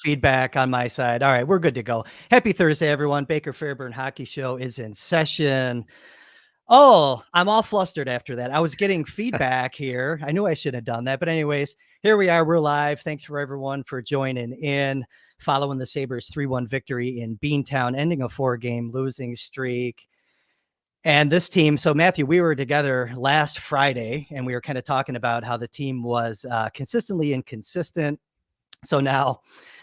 feedback on my side. All right, we're good to go. Happy Thursday, everyone. Baker Fairburn Hockey Show is in session. Oh, I'm all flustered after that. I was getting feedback here. I knew I should have done that. But anyways, here we are. We're live. Thanks for everyone for joining in, following the Sabres 3-1 victory in Beantown, ending a 4-game losing streak. And this team, so Matthew, we were together last Friday, and we were kind of talking about how the team was consistently inconsistent. So now,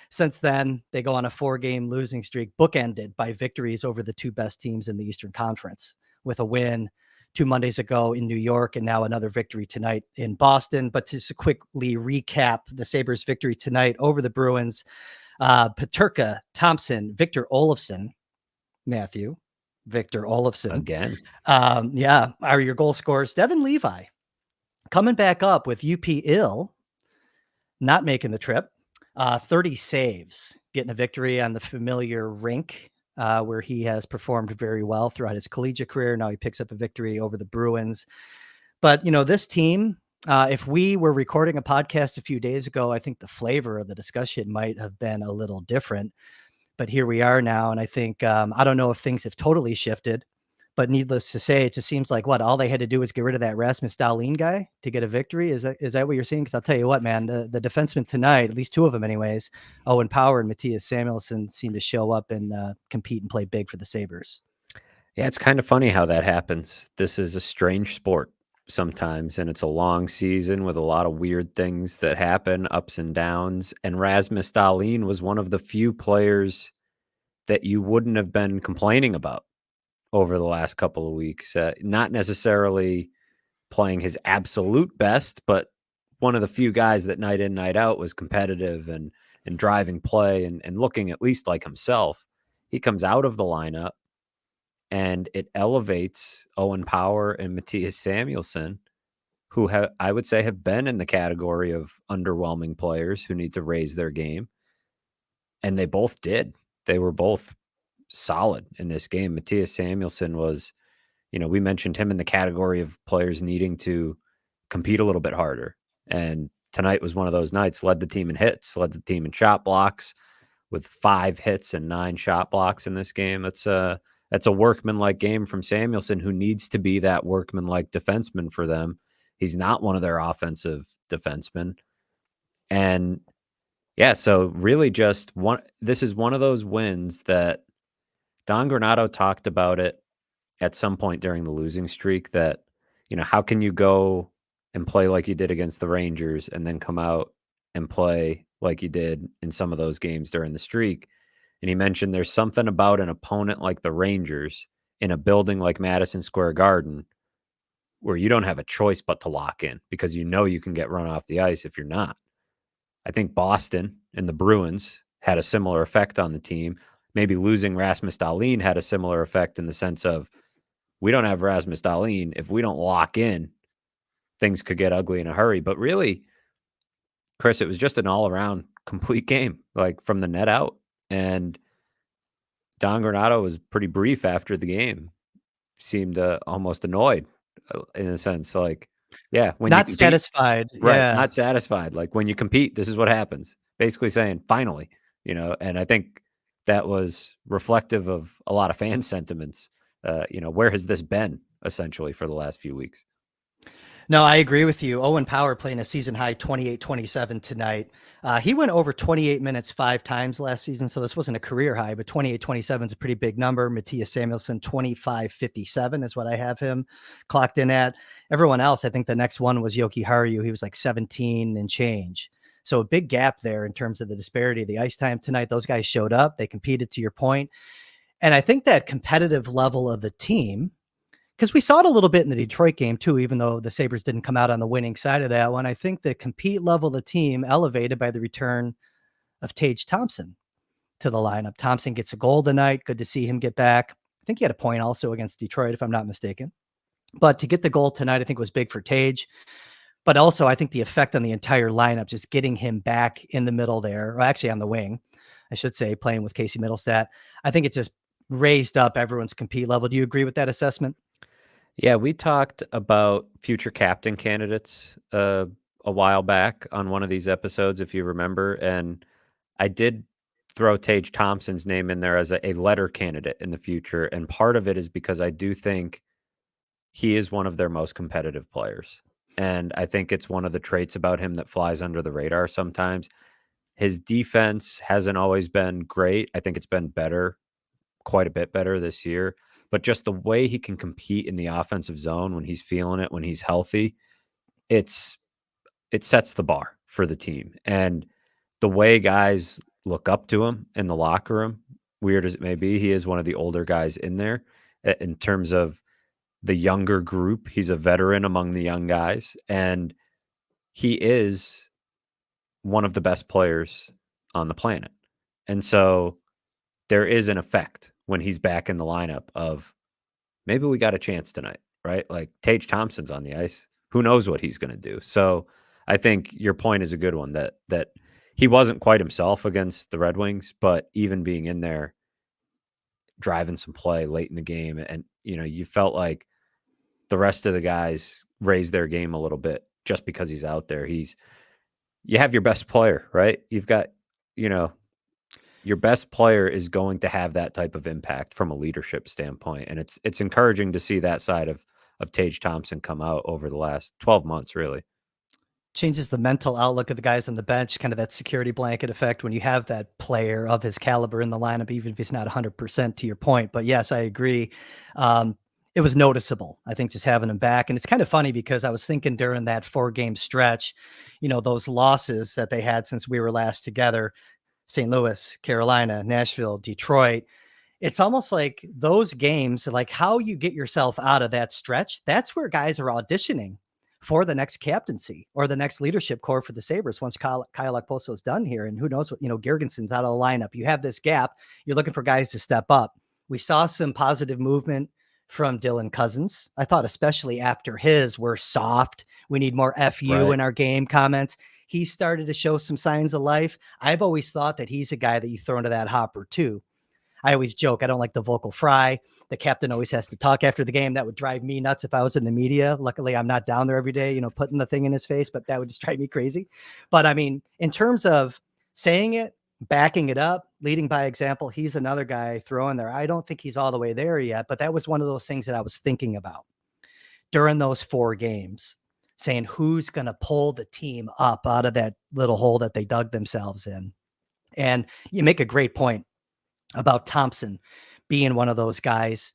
since then, they go on a 4-game losing streak, bookended by victories over the two best teams in the Eastern Conference, with a win 2 Mondays ago in New York and now another victory tonight in Boston. But to quickly recap the Sabres victory tonight over the Bruins, Peterka, Thompson, Victor Olofsson, Matthew, Victor Olofsson. Again. Are your goal scorers. Devon Levi coming back up with UP ill, not making the trip. 30 saves, getting a victory on the familiar rink where he has performed very well throughout his collegiate career. Now he picks up a victory over the Bruins. But, you know, this team, if we were recording a podcast a few days ago, I think the flavor of the discussion might have been a little different. But here we are now. And I think, I don't know if things have totally shifted, but needless to say, it just seems like all they had to do was get rid of that Rasmus Dahlin guy to get a victory. Is that what you're seeing? Because I'll tell you what, man, the defensemen tonight, at least two of them anyways, Owen Power and Mattias Samuelsson, seem to show up and compete and play big for the Sabres. Yeah, it's kind of funny how that happens. This is a strange sport sometimes, and it's a long season with a lot of weird things that happen, ups and downs. And Rasmus Dahlin was one of the few players that you wouldn't have been complaining about over the last couple of weeks. Not necessarily playing his absolute best, but one of the few guys that night in, night out was competitive and driving play and looking at least like himself. He comes out of the lineup, and it elevates Owen Power and Mattias Samuelsson, who I would say have been in the category of underwhelming players who need to raise their game. And they both did. They were both solid in this game. Mattias Samuelsson was, we mentioned him in the category of players needing to compete a little bit harder. And tonight was one of those nights. Led the team in hits, led the team in shot blocks with 5 hits and 9 shot blocks in this game. That's a workman-like game from Samuelsson, who needs to be that workman-like defenseman for them. He's not one of their offensive defensemen. And yeah, so really this is one of those wins that Don Granato talked about it at some point during the losing streak, that, how can you go and play like you did against the Rangers and then come out and play like you did in some of those games during the streak? And he mentioned there's something about an opponent like the Rangers in a building like Madison Square Garden where you don't have a choice but to lock in, because you can get run off the ice if you're not. I think Boston and the Bruins had a similar effect on the team. Maybe losing Rasmus Dahlin had a similar effect in the sense of, we don't have Rasmus Dahlin. If we don't lock in, things could get ugly in a hurry. But really, Kris, it was just an all-around complete game, like from the net out. And Don Granato was pretty brief after the game. Seemed almost annoyed in a sense. Like, yeah. When not satisfied. Right. Yeah. Not satisfied. Like, when you compete, this is what happens. Basically saying, finally, and I think that was reflective of a lot of fan sentiments. Where has this been essentially for the last few weeks? No, I agree with you. Owen Power playing a season high 28-27 tonight. He went over 28 minutes 5 times last season, so this wasn't a career high, but 28-27 is a pretty big number. Mattias Samuelsson, 25-57 is what I have him clocked in at. Everyone else, I think the next one was Yoki Haru. He was like 17 and change. So a big gap there in terms of the disparity of the ice time tonight. Those guys showed up. They competed, to your point. And I think that competitive level of the team, because we saw it a little bit in the Detroit game too, even though the Sabres didn't come out on the winning side of that one. I think the compete level of the team elevated by the return of Tage Thompson to the lineup. Thompson gets a goal tonight. Good to see him get back. I think he had a point also against Detroit, if I'm not mistaken. But to get the goal tonight, I think was big for Tage. But also, I think the effect on the entire lineup, just getting him back in the middle there, or actually on the wing, I should say, playing with Casey Middlestat, I think it just raised up everyone's compete level. Do you agree with that assessment? Yeah, we talked about future captain candidates a while back on one of these episodes, if you remember. And I did throw Tage Thompson's name in there as a letter candidate in the future. And part of it is because I do think he is one of their most competitive players. And I think it's one of the traits about him that flies under the radar sometimes. His defense hasn't always been great. I think it's been better, quite a bit better this year. But just the way he can compete in the offensive zone when he's feeling it, when he's healthy, it sets the bar for the team. And the way guys look up to him in the locker room, weird as it may be, he is one of the older guys in there in terms of the younger group. He's a veteran among the young guys, and he is one of the best players on the planet. And so there is an effect when he's back in the lineup of maybe we got a chance tonight, right? Like Tage Thompson's on the ice. Who knows what he's going to do? So I think your point is a good one that he wasn't quite himself against the Red Wings, but even being in there, driving some play late in the game, and you felt like the rest of the guys raised their game a little bit just because he's out there. You have your best player, right? You've got, your best player is going to have that type of impact from a leadership standpoint. And it's encouraging to see that side of Tage Thompson come out over the last 12 months, really. Changes the mental outlook of the guys on the bench, kind of that security blanket effect when you have that player of his caliber in the lineup, even if he's not 100% to your point. But yes, I agree. It was noticeable, I think, just having him back. And it's kind of funny because I was thinking during that 4-game stretch, those losses that they had since we were last together, St. Louis, Carolina, Nashville, Detroit. It's almost like those games, like how you get yourself out of that stretch, that's where guys are auditioning for the next captaincy or the next leadership core for the Sabres once Kyle Okposo is done here. And who knows what, Girgenson's out of the lineup. You have this gap. You're looking for guys to step up. We saw some positive movement from Dylan Cousins. I thought especially after his "we're soft, we need more FU in our game" comments. He started to show some signs of life. I've always thought that he's a guy that you throw into that hopper too. I always joke, I don't like the vocal fry. The captain always has to talk after the game. That would drive me nuts if I was in the media. Luckily, I'm not down there every day, putting the thing in his face, but that would just drive me crazy. But I mean, in terms of saying it, backing it up, leading by example, he's another guy throwing there. I don't think he's all the way there yet, but that was one of those things that I was thinking about during those 4 games, saying who's going to pull the team up out of that little hole that they dug themselves in. And you make a great point about Thompson being one of those guys.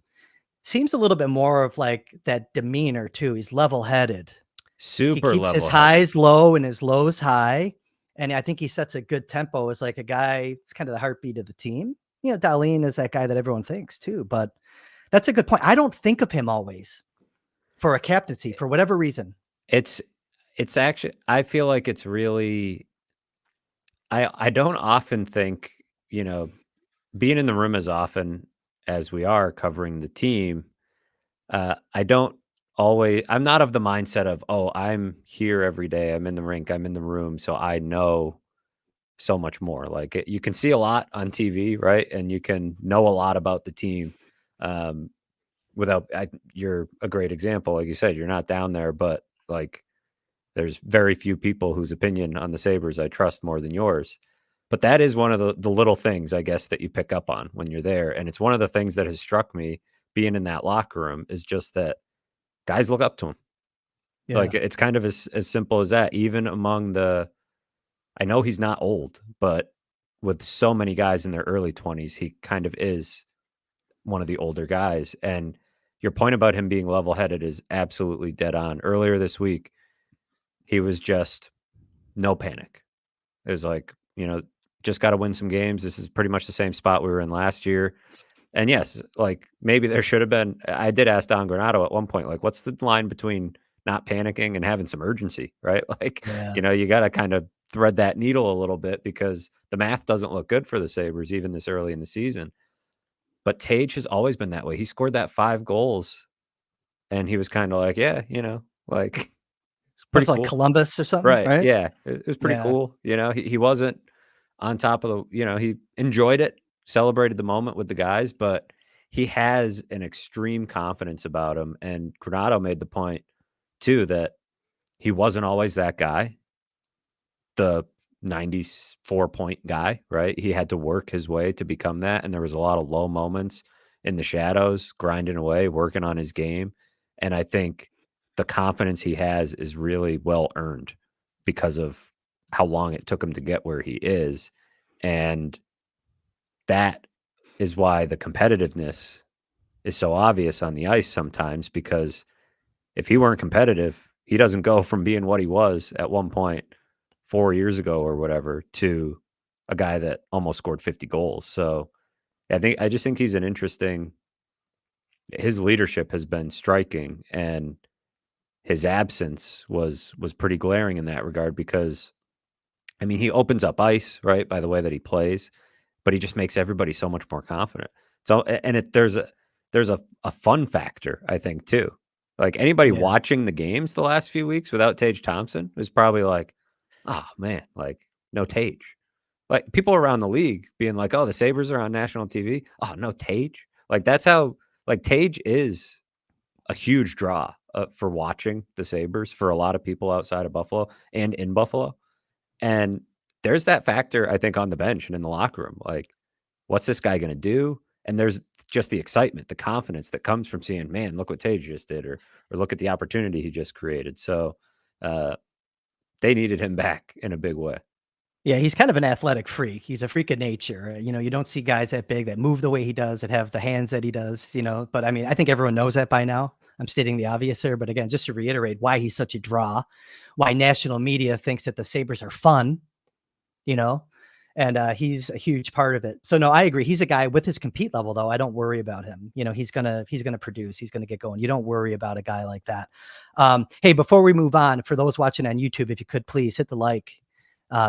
Seems a little bit more of like that demeanor too. He's level-headed. Super He keeps his level-headed. highs low and his lows high. And I think he sets a good tempo as like a guy. It's kind of the heartbeat of the team. Dahlin is that guy that everyone thinks too, but that's a good point. I don't think of him always for a captaincy for whatever reason. It's actually, I feel like it's really, I don't often think, being in the room as often as we are covering the team, I'm not of the mindset of, oh, I'm here every day. I'm in the rink. I'm in the room. So I know so much more. Like you can see a lot on TV, right? And you can know a lot about the team. You're a great example. Like you said, you're not down there, but like there's very few people whose opinion on the Sabres I trust more than yours. But that is one of the little things, I guess, that you pick up on when you're there. And it's one of the things that has struck me being in that locker room is just that guys look up to him. Yeah. Like it's kind of as simple as that. Even among I know he's not old, but with so many guys in their early 20s, he kind of is one of the older guys. And your point about him being level-headed is absolutely dead on. Earlier this week, he was just no panic. It was like, just got to win some games. This is pretty much the same spot we were in last year. And yes, like maybe there should have been, I did ask Don Granato at one point, like, what's the line between not panicking and having some urgency, right? Like, you got to kind of thread that needle a little bit because the math doesn't look good for the Sabres, even this early in the season. But Tage has always been that way. He scored that 5 goals and he was kind of like, yeah, like, it's pretty cool. Like Columbus or something, right? Yeah. It was pretty cool. He wasn't on top of he enjoyed it, celebrated the moment with the guys, but he has an extreme confidence about him. And Granato made the point too, that he wasn't always that guy. The 94-point guy, right? He had to work his way to become that, and there was a lot of low moments in the shadows, grinding away, working on his game, and I think the confidence he has is really well earned because of how long it took him to get where he is, and that is why the competitiveness is so obvious on the ice sometimes, because if he weren't competitive, he doesn't go from being what he was at one point 4 years ago or whatever to a guy that almost scored 50 goals. So I just think he's an interesting. His leadership has been striking, and his absence was pretty glaring in that regard because I mean he opens up ice, right, by the way that he plays, but he just makes everybody so much more confident. So and there's a fun factor, I think, too. Like anybody Yeah. watching the games the last few weeks without Tage Thompson was probably like, oh man, like no Tage. Like people around the league being like, oh, the Sabres are on national TV. Oh, no Tage. Like that's how like Tage is a huge draw for watching the Sabres for a lot of people outside of Buffalo and in Buffalo. And there's that factor, I think, on the bench and in the locker room. Like, what's this guy going to do? And there's just the excitement, the confidence that comes from seeing, man, look what Tage just did, or look at the opportunity he just created. So they needed him back in a big way. Yeah, he's kind of an athletic freak. He's a freak of nature. You don't see guys that big that move the way he does, that have the hands that he does, But I mean, I think everyone knows that by now. I'm stating the obvious here, but again, just to reiterate why he's such a draw, why national media thinks that the Sabres are fun, you know, and he's a huge part of it. So no, I agree. He's a guy with his compete level, though. I don't worry about him. He's gonna produce. He's gonna get going. You don't worry about a guy like that. Hey, before we move on, for those watching on YouTube, if you could please hit the like.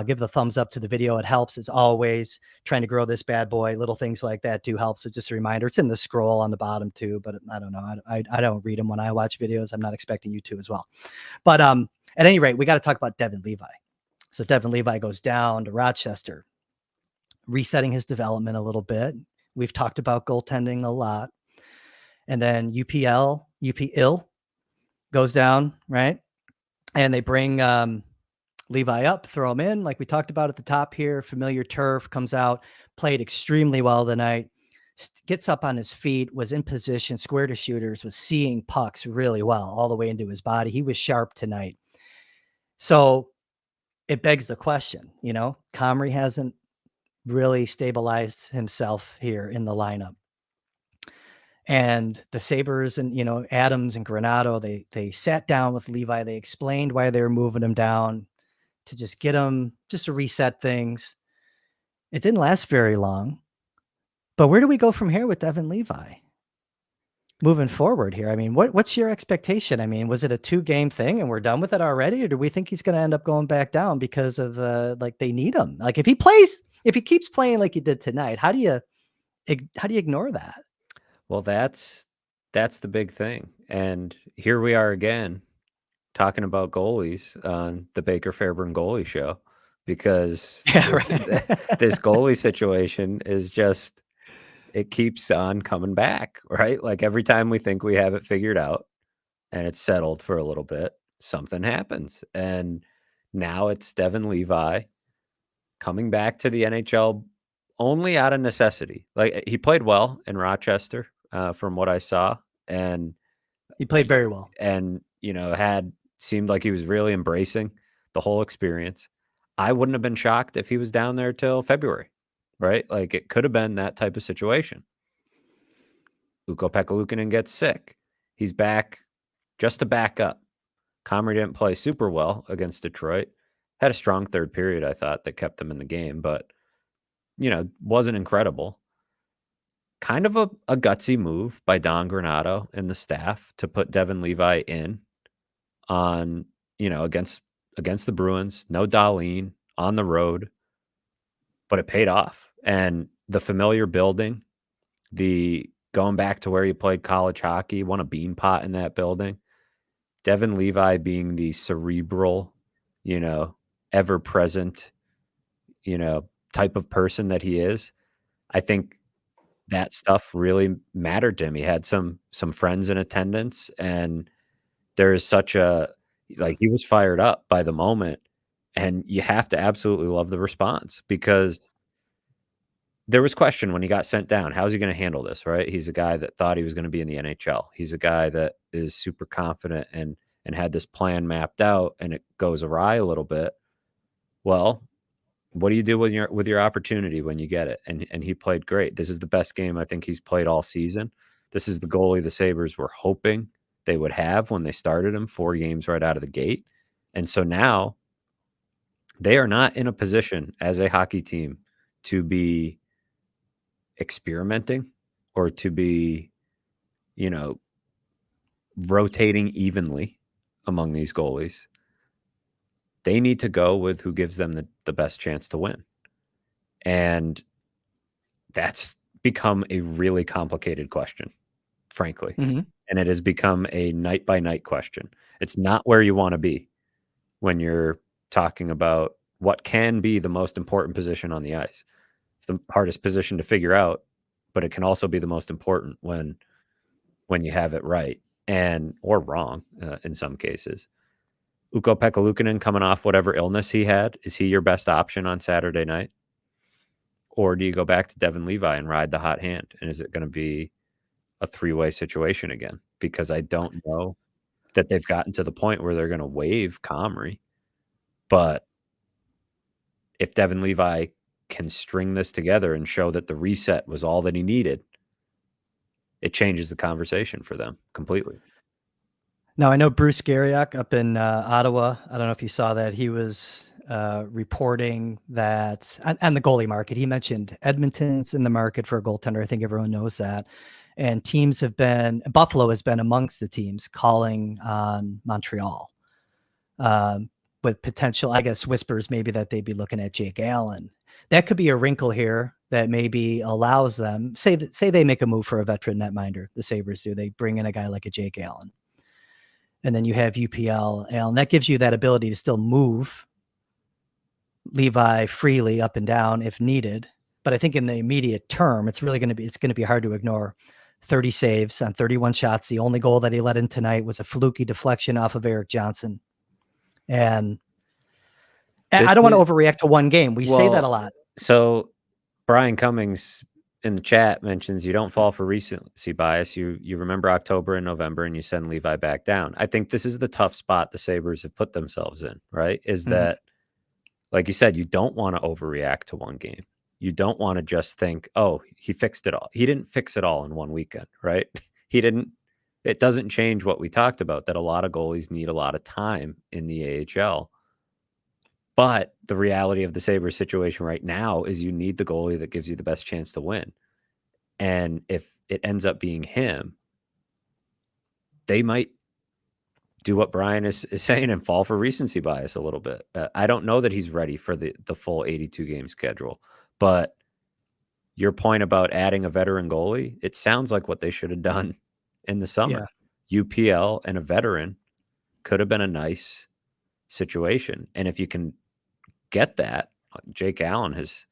Give the thumbs up to the video. It helps as always. Trying to grow this bad boy. Little things like that do help. So just a reminder, it's in the scroll on the bottom too, but I don't know. I don't read them when I watch videos. I'm not expecting you to as well. But at any rate, we got to talk about Devon Levi. So Devon Levi goes down to Rochester, resetting his development a little bit. We've talked about goaltending a lot. And then UPL goes down, right? And they bring Levi up, throw him in, like we talked about at the top here. Familiar turf, comes out, played extremely well tonight, gets up on his feet, was in position, square to shooters, was seeing pucks really well all the way into his body. He was sharp tonight. So it begs the question, Comrie hasn't really stabilized himself here in the lineup. And the Sabres and, Adams and Granato, they sat down with Levi. They explained why they were moving him down, to just get him, just to reset things. It didn't last very long. But where do we go from here with Devon Levi moving forward here? I mean, what's your expectation? I mean, was it a 2-game thing and we're done with it already? Or do we think he's going to end up going back down because of they need him? Like if he keeps playing like he did tonight, how do you ignore that? Well, that's the big thing. And here we are again talking about goalies on the Baker Fairburn goalie show, because this goalie situation is just, it keeps on coming back, right? Like every time we think we have it figured out and it's settled for a little bit, something happens. And now it's Devon Levi coming back to the NHL only out of necessity. Like he played well in Rochester, from what I saw, and he played very well, and seemed like he was really embracing the whole experience. I wouldn't have been shocked if he was down there till February, right? Like it could have been that type of situation. Ukko-Pekka Luukkonen gets sick. He's back just to back up. Comrie didn't play super well against Detroit. Had a strong third period, I thought, that kept them in the game, but wasn't incredible. Kind of a gutsy move by Don Granato and the staff to put Devon Levi in on, against the Bruins, no Dahlin, on the road, but it paid off. And the familiar building, the going back to where he played college hockey, won a Beanpot in that building. Devon Levi being the cerebral, ever present, type of person that he is. I think that stuff really mattered to him. He had some friends in attendance, and there is such a, like, he was fired up by the moment, And you have to absolutely love the response, because there was question when he got sent down. How's he going to handle this, right? He's a guy that thought he was going to be in the NHL. He's a guy that is super confident and had this plan mapped out, and it goes awry a little bit. Well, what do you do with your opportunity when you get it? And he played great. This is the best game I think he's played all season. This is the goalie the Sabres were hoping they would have when they started him, 4 games right out of the gate. And so now they are not in a position as a hockey team to be experimenting or to be, rotating evenly among these goalies. They need to go with who gives them the best chance to win. And that's become a really complicated question, frankly. Mm-hmm. And it has become a night by night question. It's not where you want to be when you're talking about what can be the most important position on the ice. It's the hardest position to figure out, but it can also be the most important when you have it right or wrong in some cases. Ukko-Pekka Luukkonen coming off whatever illness he had, is he your best option on Saturday night? Or do you go back to Devon Levi and ride the hot hand? And is it going to be a 3-way situation again? Because I don't know that they've gotten to the point where they're going to waive Comrie. But if Devon Levi can string this together and show that the reset was all that he needed, it changes the conversation for them completely. Now, I know Bruce Garriock up in Ottawa, I don't know if you saw that, he was reporting that on the goalie market, he mentioned Edmonton's in the market for a goaltender. I think everyone knows that. And Buffalo has been amongst the teams calling on Montreal with potential, I guess, whispers maybe that they'd be looking at Jake Allen. That could be a wrinkle here that maybe allows them, say they make a move for a veteran netminder, the Sabres do. They bring in a guy like a Jake Allen. And then you have UPL Allen. That gives you that ability to still move Levi freely up and down if needed. But I think in the immediate term, it's going to be hard to ignore 30 saves on 31 shots. The only goal that he let in tonight was a fluky deflection off of Erik Johnson. And I don't want to overreact to one game. We say that a lot. So Brian Cummings in the chat mentions you don't fall for recency bias. You remember October and November and you send Levi back down. I think this is the tough spot the Sabres have put themselves in, right? Is that, like you said, you don't want to overreact to one game. You don't want to just think, oh, he fixed it all. He didn't fix it all in one weekend, right? It doesn't change what we talked about, that a lot of goalies need a lot of time in the AHL. But the reality of the Sabres situation right now is you need the goalie that gives you the best chance to win. And if it ends up being him, they might do what Brian is saying and fall for recency bias a little bit. I don't know that he's ready for the full 82-game schedule. But your point about adding a veteran goalie, it sounds like what they should have done in the summer. Yeah. UPL and a veteran could have been a nice situation. And if you can get that, Jake Allen has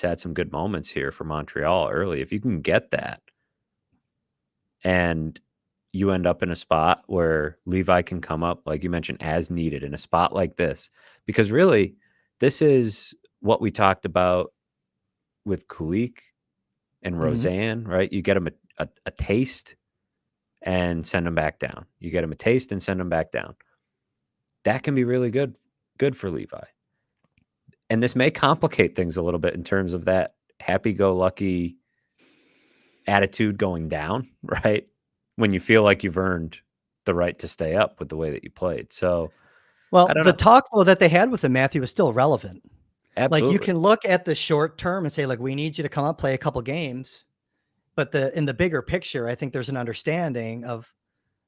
had some good moments here for Montreal early. If you can get that and you end up in a spot where Levi can come up, like you mentioned, as needed in a spot like this, because really this is what we talked about with Kulik and Roseanne, right? You get him a taste and send him back down. You get him a taste and send him back down. That can be really good for Levi. And this may complicate things a little bit in terms of that happy-go-lucky attitude going down, right? When you feel like you've earned the right to stay up with the way that you played. So, well, the talk though that they had with him, Matthew, is still relevant. Absolutely. Like you can look at the short term and say, like, we need you to come up, play a couple games. But in the bigger picture, I think there's an understanding of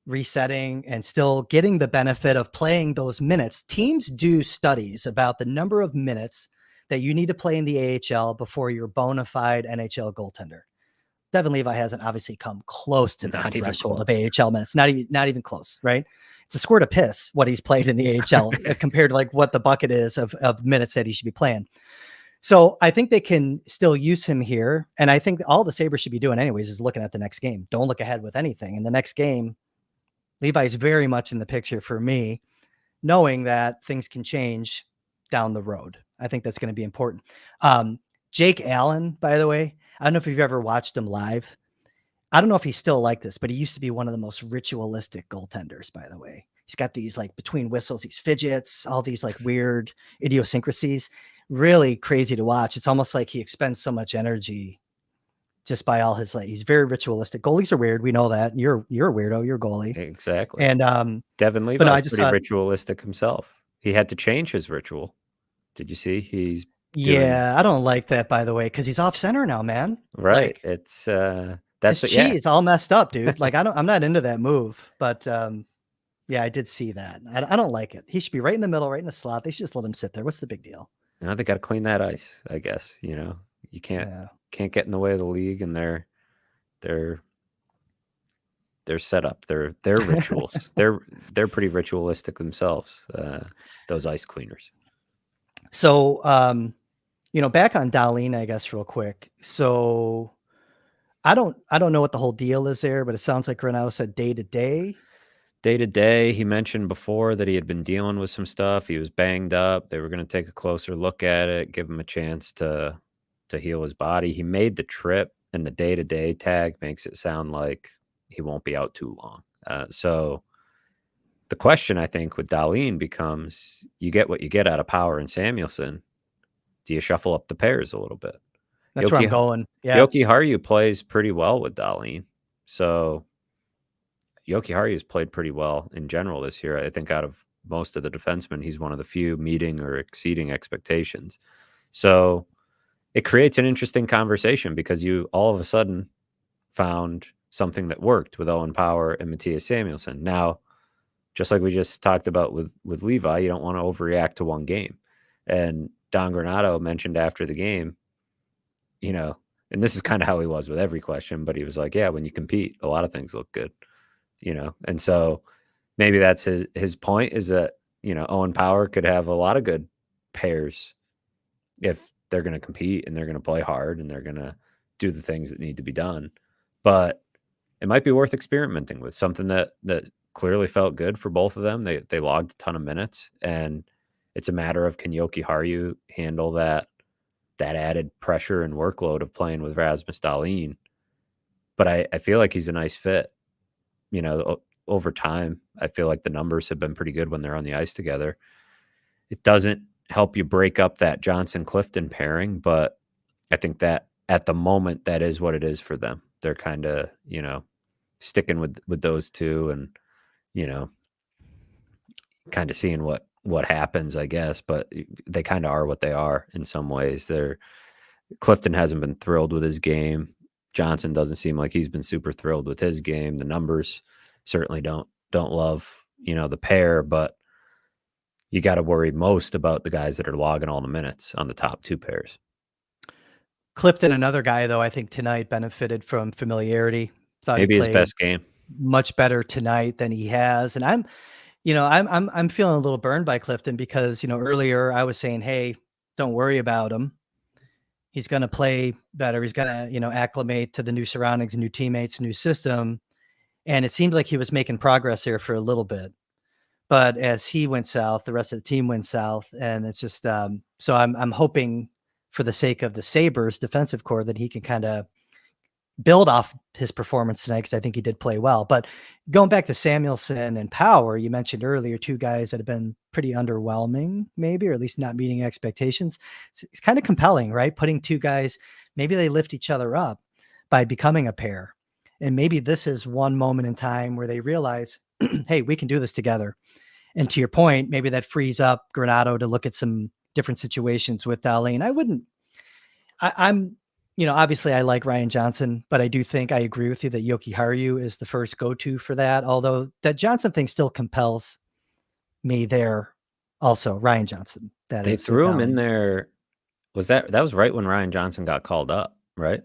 resetting and still getting the benefit of playing those minutes. Teams do studies about the number of minutes that you need to play in the AHL before you're a bona fide NHL goaltender. Devon Levi hasn't obviously come close to that threshold of AHL minutes. Not even close, right? It's a squirt of piss what he's played in the AHL compared to like what the bucket is of minutes that he should be playing. So I think they can still use him here. And I think all the Sabres should be doing anyways is looking at the next game. Don't look ahead with anything. In the next game, Levi's very much in the picture for me, knowing that things can change down the road. I think that's going to be important. Jake Allen, by the way, I don't know if you've ever watched him live. I don't know if he's still like this, but he used to be one of the most ritualistic goaltenders, by the way. He's got these like between whistles, these fidgets, all these like weird idiosyncrasies. Really crazy to watch. It's almost like he expends so much energy just by all his, like, he's very ritualistic. Goalies are weird. We know that. You're a weirdo. You're a goalie. Exactly. And Devon but no, Levi I is just pretty thought, ritualistic himself. He had to change his ritual. Did you see? He's doing yeah, I don't like that, by the way, because he's off center now, man. right. Like It's his that's yeah. chi is all messed up, dude. Like I'm not into that move, but yeah, I did see that. I don't like it. He should be right in the middle, right in the slot. They should just let him sit there. What's the big deal? Now they got to clean that ice, I guess. You can't Yeah. get in the way of the league and their setup, their rituals. They're pretty ritualistic themselves. Those ice cleaners. So, back on Dahlin, I guess, real quick. So I don't know what the whole deal is there, but it sounds like Granato said day to day. Day to day, he mentioned before that he had been dealing with some stuff. He was banged up. They were going to take a closer look at it, give him a chance to heal his body. He made the trip, and the day to day tag makes it sound like he won't be out too long. So the question, I think, with Dahlin becomes, you get what you get out of Power and Samuelsson. Do you shuffle up the pairs a little bit? That's where I'm going. Yeah. Jokiharju plays pretty well with Dahlin. So Jokiharju has played pretty well in general this year. I think out of most of the defensemen, he's one of the few meeting or exceeding expectations. So it creates an interesting conversation because you all of a sudden found something that worked with Owen Power and Mattias Samuelsson. Now, just like we just talked about with Levi, you don't want to overreact to one game. And Don Granato mentioned after the game, and this is kind of how he was with every question, but he was like, yeah, when you compete, a lot of things look good, and so maybe that's his point, is that, Owen Power could have a lot of good pairs if they're going to compete and they're going to play hard and they're going to do the things that need to be done. But it might be worth experimenting with something that clearly felt good for both of them. They logged a ton of minutes, and it's a matter of, can Jokiharju handle that added pressure and workload of playing with Rasmus Dahlin? But I feel like he's a nice fit. Over time, I feel like the numbers have been pretty good when they're on the ice together. It doesn't help you break up that Johnson-Clifton pairing, but I think that at the moment, that is what it is for them. They're kind of, sticking with those two and, kind of seeing what happens, I guess. But they kind of are what they are in some ways. Clifton hasn't been thrilled with his game. Johnson doesn't seem like he's been super thrilled with his game. The numbers certainly don't love, the pair, but you got to worry most about the guys that are logging all the minutes on the top two pairs. Clifton, another guy, though, I think tonight benefited from familiarity. Thought Maybe he his played best game. much better tonight than he has. And I'm feeling a little burned by Clifton because, earlier I was saying, hey, don't worry about him. He's going to play better. He's going to, acclimate to the new surroundings, new teammates, new system. And it seemed like he was making progress here for a little bit. But as he went south, the rest of the team went south. And it's just, so I'm hoping, for the sake of the Sabres defensive core, that he can kind of build off his performance tonight, because I think he did play well. But going back to Samuelsson and Power, you mentioned earlier, two guys that have been pretty underwhelming, maybe, or at least not meeting expectations. It's kind of compelling, right? Putting two guys, maybe they lift each other up by becoming a pair. And maybe this is one moment in time where they realize, hey, we can do this together. And to your point, maybe that frees up Granato to look at some different situations with Dahlin. I'm obviously I like Ryan Johnson, but I do think I agree with you that Jokiharju is the first go-to for that. Although that Johnson thing still compels me there. Also, Ryan Johnson. They threw him in there. That was right when Ryan Johnson got called up, right?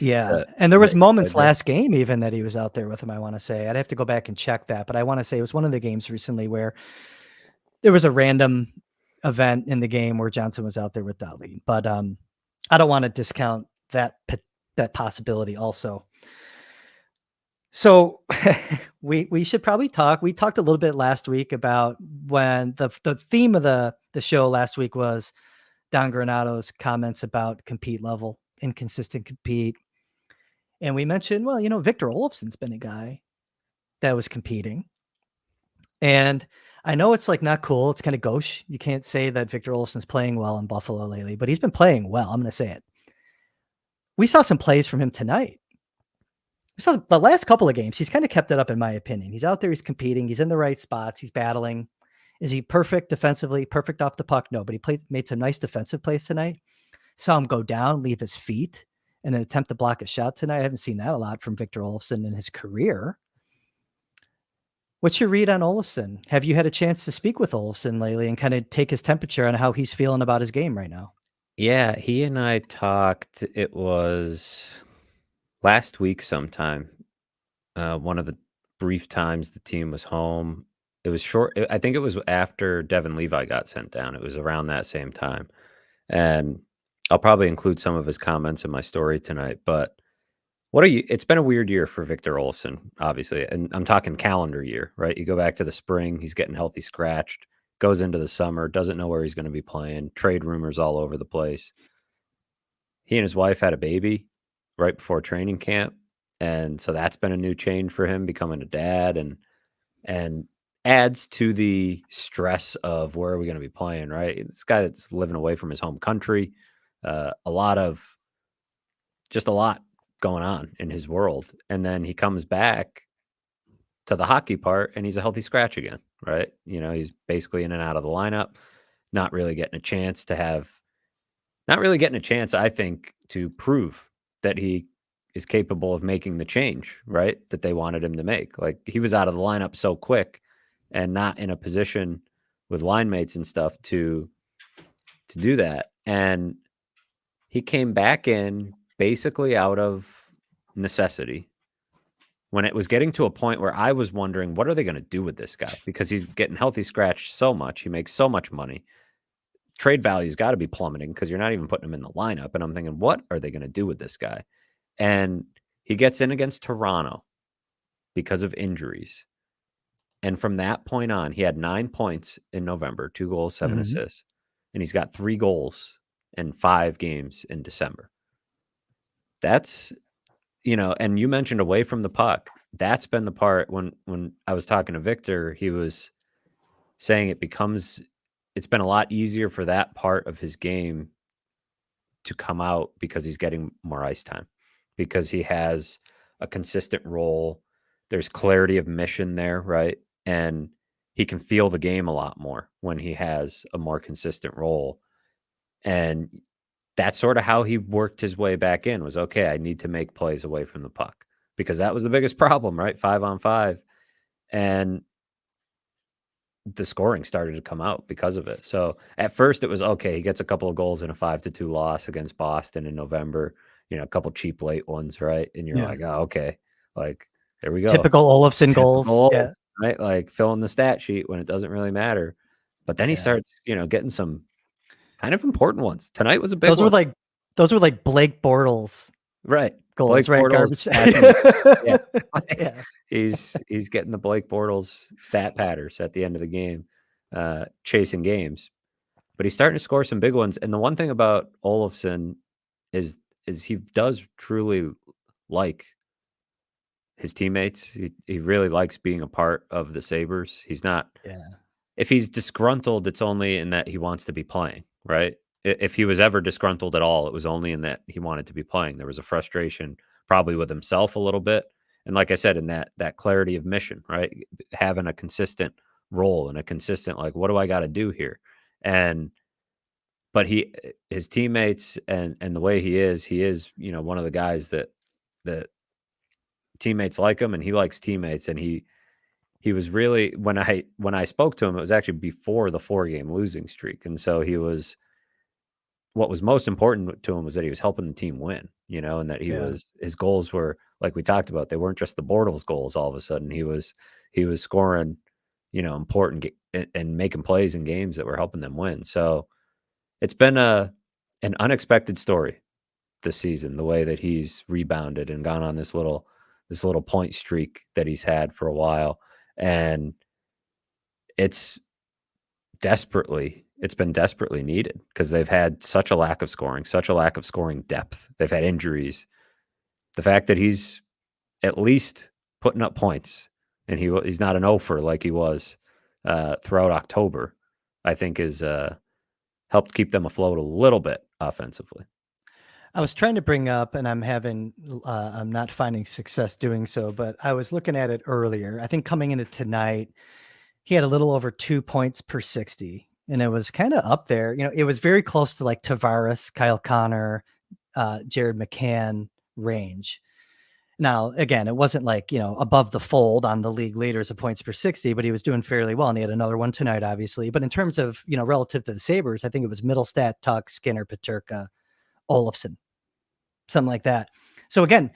Yeah. And there was moments last game even that he was out there with him, I want to say. I'd have to go back and check that, but I want to say it was one of the games recently where there was a random event in the game where Johnson was out there with Dahlin. But I don't want to discount that possibility also. So we should probably talk. We talked a little bit last week about when the theme of the show last week was Don Granato's comments about compete level, inconsistent compete. And we mentioned, well, Victor Olofsson's been a guy that was competing. And I know it's like not cool. It's kind of gauche. You can't say that Victor Olofsson's playing well in Buffalo lately, but he's been playing well. I'm going to say it. We saw some plays from him tonight. We saw the last couple of games. He's kind of kept it up, in my opinion. He's out there. He's competing. He's in the right spots. He's battling. Is he perfect defensively? Perfect off the puck? No, but he made some nice defensive plays tonight. Saw him go down, leave his feet in an attempt to block a shot tonight. I haven't seen that a lot from Victor Olofsson in his career. What's your read on Olofsson? Have you had a chance to speak with Olofsson lately and kind of take his temperature on how he's feeling about his game right now? Yeah, he and I talked. It was last week sometime. One of the brief times the team was home. It was short. I think it was after Devon Levi got sent down. It was around that same time. And I'll probably include some of his comments in my story tonight. But it's been a weird year for Victor Olofsson, obviously. And I'm talking calendar year, right? You go back to the spring, he's getting healthy scratched, goes into the summer, doesn't know where he's going to be playing, trade rumors all over the place. He and his wife had a baby right before training camp. And so that's been a new change for him, becoming a dad, and adds to the stress of where are we going to be playing, right? This guy that's living away from his home country, a lot going on in his world. And then he comes back to the hockey part and he's a healthy scratch again, right? He's basically in and out of the lineup, not really getting a chance, I think, to prove that he is capable of making the change, right? That they wanted him to make. Like, he was out of the lineup so quick and not in a position with line mates and stuff to do that. And he came back in basically out of necessity when it was getting to a point where I was wondering, what are they going to do with this guy? Because he's getting healthy scratched so much. He makes so much money. Trade value's got to be plummeting because you're not even putting him in the lineup. And I'm thinking, what are they going to do with this guy? And he gets in against Toronto because of injuries. And from that point on, he had 9 points in November, 2 goals, 7 assists. And he's got 3 goals in 5 games in December. That's, and you mentioned away from the puck. That's been the part when I was talking to Victor, he was saying it's been a lot easier for that part of his game to come out because he's getting more ice time, because he has a consistent role. There's clarity of mission there, right? And he can feel the game a lot more when he has a more consistent role. And that's sort of how he worked his way back in, was, okay, I need to make plays away from the puck, because that was the biggest problem, right? 5-on-5. And the scoring started to come out because of it. So at first it was, okay, he gets a couple of goals in a 5-2 loss against Boston in November, a couple cheap late ones, right? And you're like, oh, okay, like, there we go. Typical Olofsson goals. Yeah. Right? Like, filling the stat sheet when it doesn't really matter. But then he starts, getting some kind of important ones. Tonight was a big one. Those were like Blake Bortles. Right. Goals, Blake right? Bortles, Yeah. He's getting the Blake Bortles stat patters at the end of the game, chasing games. But he's starting to score some big ones. And the one thing about Olofsson is he does truly like his teammates. He really likes being a part of the Sabres. He's not. Yeah. If he's disgruntled, it's only in that he wants to be playing, right? If he was ever disgruntled at all, it was only in that he wanted to be playing. There was a frustration probably with himself a little bit. And like I said, in that clarity of mission, right? Having a consistent role and a consistent, like, what do I got to do here? But his teammates and the way he is, one of the guys that teammates like him, and he likes teammates. And he was really, when I spoke to him, it was actually before the 4-game losing streak. And so what was most important to him was that he was helping the team win, and that his goals were, like we talked about, they weren't just the Bortles goals. All of a sudden he was scoring, important and making plays in games that were helping them win. So it's been an unexpected story this season, the way that he's rebounded and gone on this little this little point streak that he's had for a while. And it's been desperately needed because they've had such a lack of scoring depth. They've had injuries. The fact that he's at least putting up points and he's not an offer like he was throughout October, I think is helped keep them afloat a little bit offensively. I was trying to bring up, and I'm not finding success doing so, but I was looking at it earlier. I think coming into tonight, he had a little over 2 points per 60, and it was kind of up there. It was very close to like Tavares, Kyle Connor, Jared McCann range. Now, again, it wasn't like, above the fold on the league leaders of points per 60, but he was doing fairly well. And he had another one tonight, obviously. But in terms of, relative to the Sabres, I think it was Middlestat, Tuck, Skinner, Peterka, Olofsson, something like that. So again,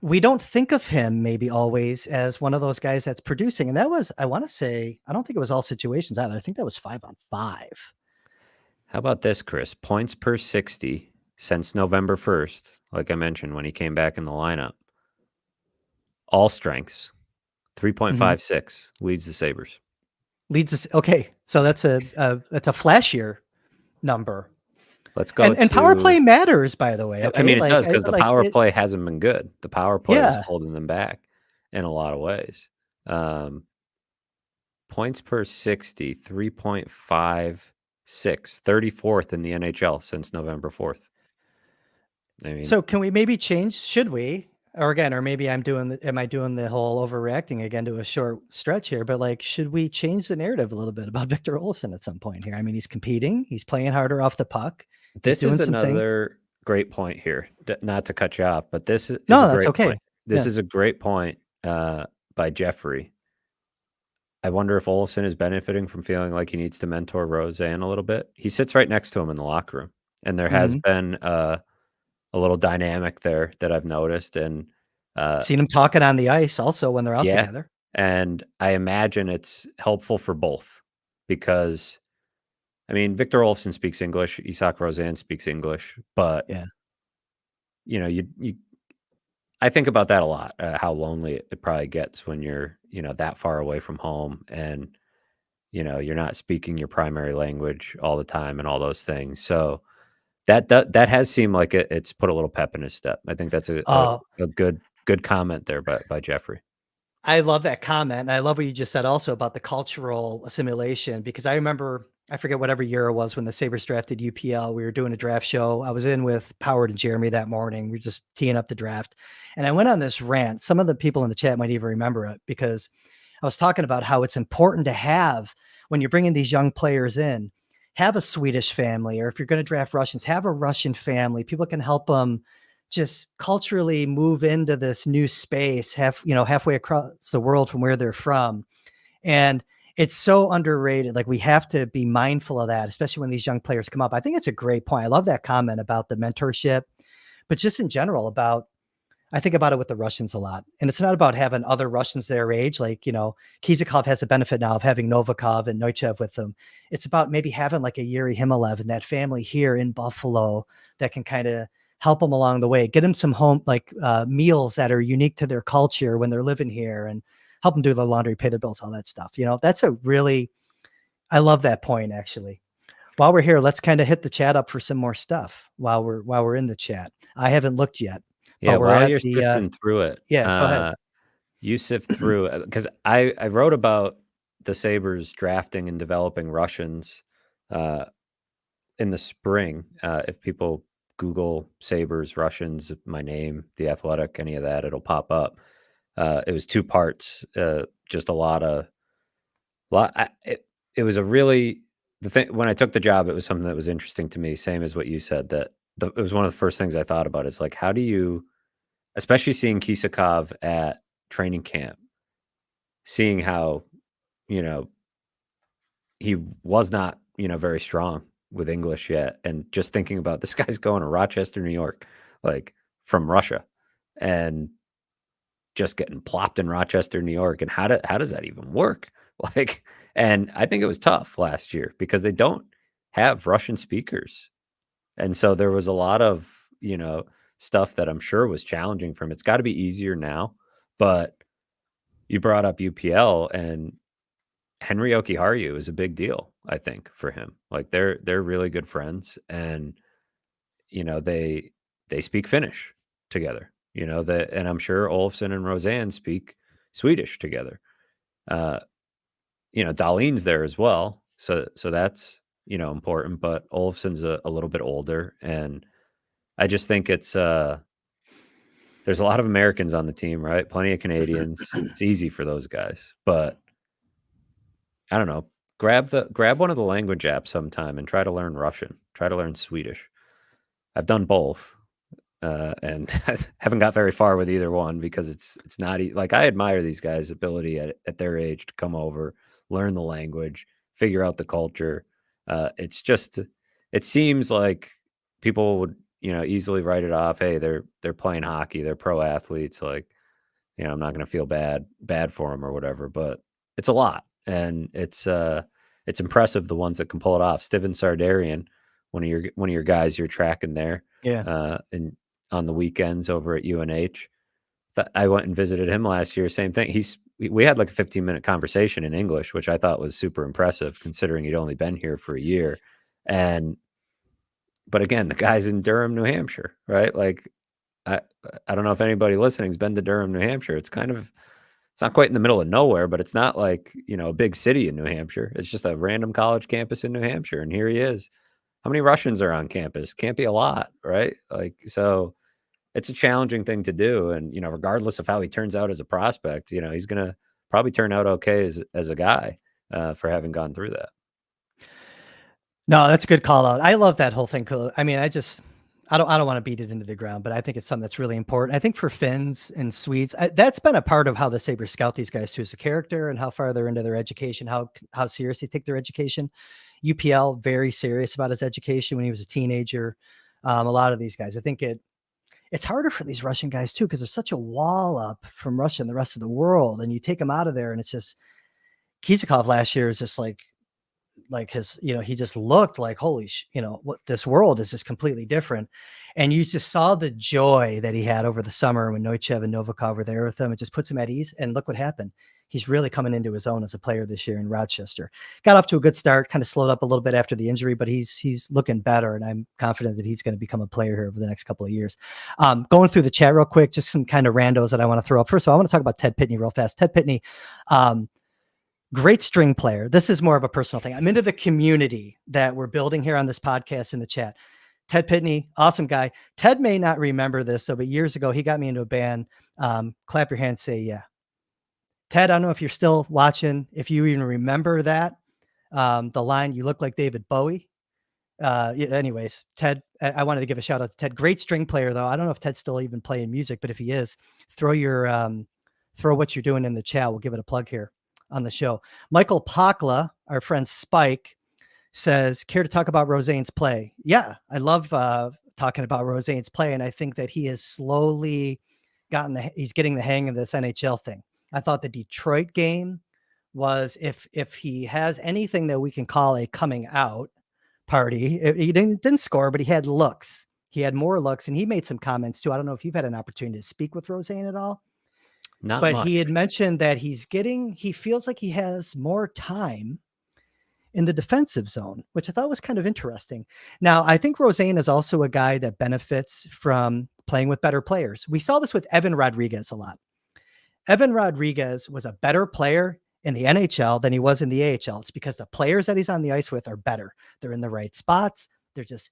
we don't think of him maybe always as one of those guys that's producing. And that was, I want to say, I don't think it was all situations either. I think that was 5-on-5. How about this, Kris? Points per 60 since November 1st, like I mentioned, when he came back in the lineup. All strengths, 3.56 leads the Sabres. Okay. So that's a flashier number. Let's go. And power play matters, by the way. Okay? I mean, it does because the power play hasn't been good. The power play is holding them back in a lot of ways. Points per 60, 3.56, 34th in the NHL since November 4th. I mean, so can we maybe change? Should we? Or maybe am I doing the whole overreacting again to a short stretch here? But should we change the narrative a little bit about Victor Olofsson at some point here? I mean, he's competing, he's playing harder off the puck. This is another great point here. Not to cut you off, but this is that's okay. Point. This is a great point by Jeffrey. I wonder if Olofsson is benefiting from feeling like he needs to mentor Roseanne a little bit. He sits right next to him in the locker room, and there has been a little dynamic there that I've noticed, and seen them talking on the ice also when they're out together. And I imagine it's helpful for both because, I mean, Victor Olofsson speaks English, Isak Roseanne speaks English, but I think about that a lot, how lonely it probably gets when you're, that far away from home and, you're not speaking your primary language all the time and all those things. So that has seemed like it's put a little pep in his step. I think that's a good comment there by Jeffrey. I love that comment. And I love what you just said also about the cultural assimilation, because I remember, I forget whatever year it was when the Sabres drafted UPL. We were doing a draft show. I was in with Howard and Jeremy that morning. We were just teeing up the draft. And I went on this rant. Some of the people in the chat might even remember it, because I was talking about how it's important to have, when you're bringing these young players in, have a Swedish family, or if you're going to draft Russians, have a Russian family. People can help them just culturally move into this new space, halfway across the world from where they're from. And it's so underrated. Like, we have to be mindful of that, especially when these young players come up. I think it's a great point. I love that comment about the mentorship, but just in general I think about it with the Russians a lot. And it's not about having other Russians their age. Like, Kizikov has the benefit now of having Novikov and Neuchev with them. It's about maybe having like a Yuri Himalev and that family here in Buffalo that can kind of help them along the way, get them some home, meals that are unique to their culture when they're living here, and help them do their laundry, pay their bills, all that stuff. That's I love that point, actually. While we're here, let's kind of hit the chat up for some more stuff while we're in the chat. I haven't looked yet. Yeah, while you're sifting through it. Yeah, go ahead. You sift through it, because I wrote about the Sabres drafting and developing Russians in the spring. If people Google Sabres Russians, my name, The Athletic, any of that, it'll pop up. It was 2 parts, just a lot. It was a really, the thing when I took the job, it was something that was interesting to me. Same as what you said, that it was one of the first things I thought about. Is like, how do you, especially seeing Kizikov at training camp, seeing how, he was not, very strong with English yet. And just thinking about this guy's going to Rochester, New York, like from Russia, and just getting plopped in Rochester, New York. And how does that even work? And I think it was tough last year because they don't have Russian speakers. And so there was a lot of, stuff that I'm sure was challenging for him. It's got to be easier now, But you brought up UPL, and Henry Jokiharju is a big deal, I think, for him. Like they're really good friends, and they speak Finnish together. And I'm sure Olofsson and Roseanne speak Swedish together. Dahlin's there as well, so that's important. But Olofsson's a little bit older, and I just think it's there's a lot of Americans on the team, right? Plenty of Canadians. It's easy for those guys, but I don't know. Grab one of the language apps sometime and try to learn Russian. Try to learn Swedish. I've done both, and haven't got very far with either one because it's not like I admire these guys' ability at their age to come over, learn the language, figure out the culture. It seems like people would easily write it off. Hey, they're playing hockey, they're pro athletes. Like I'm not going to feel bad for them or whatever. But it's a lot, and it's impressive the ones that can pull it off. Steven Sardarian, one of your guys you're tracking there. Yeah. And on the weekends over at UNH. I went and visited him last year. Same thing. We had like a 15-minute conversation in English, which I thought was super impressive considering he'd only been here for a year. But again, the guy's in Durham, New Hampshire, right? Like I don't know if anybody listening's been to Durham, New Hampshire. It's not quite in the middle of nowhere, but it's not like, a big city in New Hampshire. It's just a random college campus in New Hampshire. And here he is. How many Russians are on campus? Can't be a lot, right? Like, so it's a challenging thing to do. And, regardless of how he turns out as a prospect, he's going to probably turn out okay as a guy for having gone through that. No, that's a good call out. I love that whole thing. I mean, I don't want to beat it into the ground, but I think it's something that's really important. I think for Finns and Swedes, that's been a part of how the Sabres scout these guys too, as a character and how far they're into their education, how serious they take their education. UPL, very serious about his education when he was a teenager. A lot of these guys, I think it's harder for these Russian guys too, because there's such a wall up from Russia and the rest of the world. And you take them out of there and it's just, Kizikov last year is just like his, he just looked like, holy what this world is just completely different. And you just saw the joy that he had over the summer when Neuchev and Novikov were there with him. It just puts him at ease. And look what happened. He's really coming into his own as a player this year in Rochester. Got off to a good start, kind of slowed up a little bit after the injury, but he's looking better. And I'm confident that he's going to become a player here over the next couple of years. Going through the chat real quick, just some kind of randos that I want to throw up. First of all, I want to talk about Ted Pitney real fast. Ted Pitney, great string player. This is more of a personal thing. I'm into the community that we're building here on this podcast in the chat. Ted Pitney, awesome guy. Ted may not remember this, but years ago, he got me into a band. Clap your hands, say yeah. Ted, I don't know if you're still watching, if you even remember that. The line, you look like David Bowie. Anyways, Ted, I wanted to give a shout out to Ted. Great string player, though. I don't know if Ted's still even playing music, but if he is, throw what you're doing in the chat. We'll give it a plug here on the show. Michael Pakla, our friend Spike, says, care to talk about Roseanne's play? Yeah, I love talking about Roseanne's play, and I think that he has slowly he's getting the hang of this NHL thing. I thought the Detroit game was, if he has anything that we can call a coming out party, he didn't score, but he had looks. He had more looks, and he made some comments too. I don't know if you've had an opportunity to speak with Roseanne at all. But he had mentioned that he feels like he has more time in the defensive zone, which I thought was kind of interesting. Now, I think Roseanne is also a guy that benefits from playing with better players. We saw this with Evan Rodriguez a lot. Evan Rodriguez was a better player in the NHL than he was in the AHL. It's because the players that he's on the ice with are better. They're in the right spots. They're just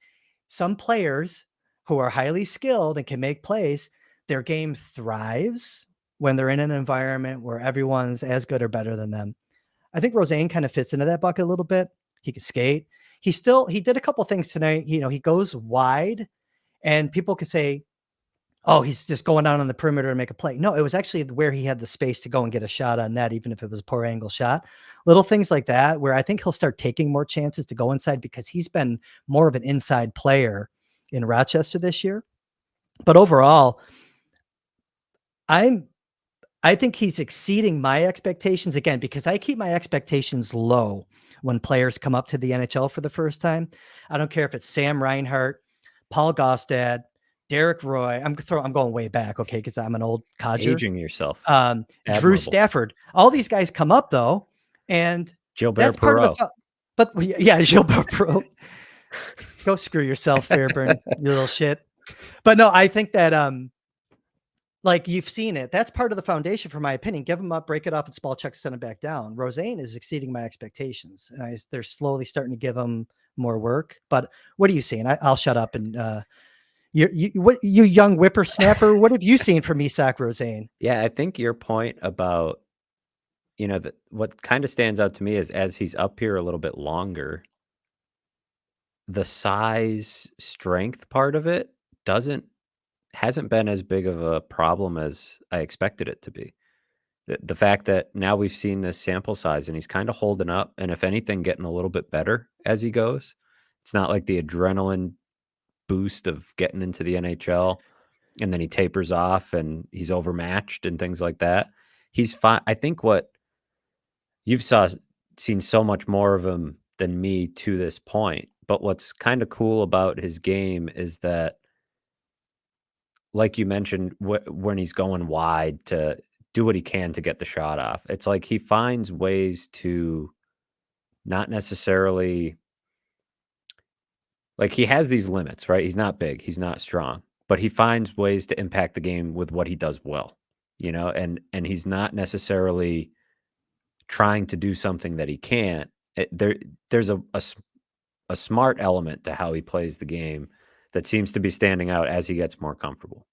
some players who are highly skilled and can make plays. Their game thrives when they're in an environment where everyone's as good or better than them. I think Roseanne kind of fits into that bucket a little bit. He can skate. He did a couple things tonight. He goes wide, and people could say, oh, he's just going down on the perimeter to make a play. No, it was actually where he had the space to go and get a shot on net, even if it was a poor angle shot. Little things like that, where I think he'll start taking more chances to go inside, because he's been more of an inside player in Rochester this year. But overall, I think he's exceeding my expectations, again, because I keep my expectations low when players come up to the NHL for the first time. I don't care if it's Sam Reinhart, Paul Gaustad, Derek Roy. I'm going way back, okay, because I'm an old codger. Aging yourself. Drew Admirable. Stafford. All these guys come up though, and Gilbert that's part of Perreault. the. But yeah, Gilbert Perreault. Go screw yourself, Fairburn, you little shit. But no, I think that like you've seen it. That's part of the foundation, for my opinion. Give them up, break it off, and spell check, send it back down. Roseanne is exceeding my expectations, and they're slowly starting to give him more work. But what are you seeing? I'll shut up and you young whippersnapper. What have you seen from Isak Roseanne? Yeah, I think your point about, what kind of stands out to me is as he's up here a little bit longer, the size strength part of it hasn't been as big of a problem as I expected it to be. The fact that now we've seen this sample size and he's kind of holding up, and if anything, getting a little bit better as he goes. It's not like the adrenaline boost of getting into the NHL and then he tapers off and he's overmatched and things like that. He's fine. I think what you've seen so much more of him than me to this point. But what's kind of cool about his game is that, like you mentioned, when he's going wide, to do what he can to get the shot off. It's like he finds ways to not necessarily, like, he has these limits, right? He's not big, he's not strong, but he finds ways to impact the game with what he does well, and he's not necessarily trying to do something that he can't. There's a smart element to how he plays the game that seems to be standing out as he gets more comfortable.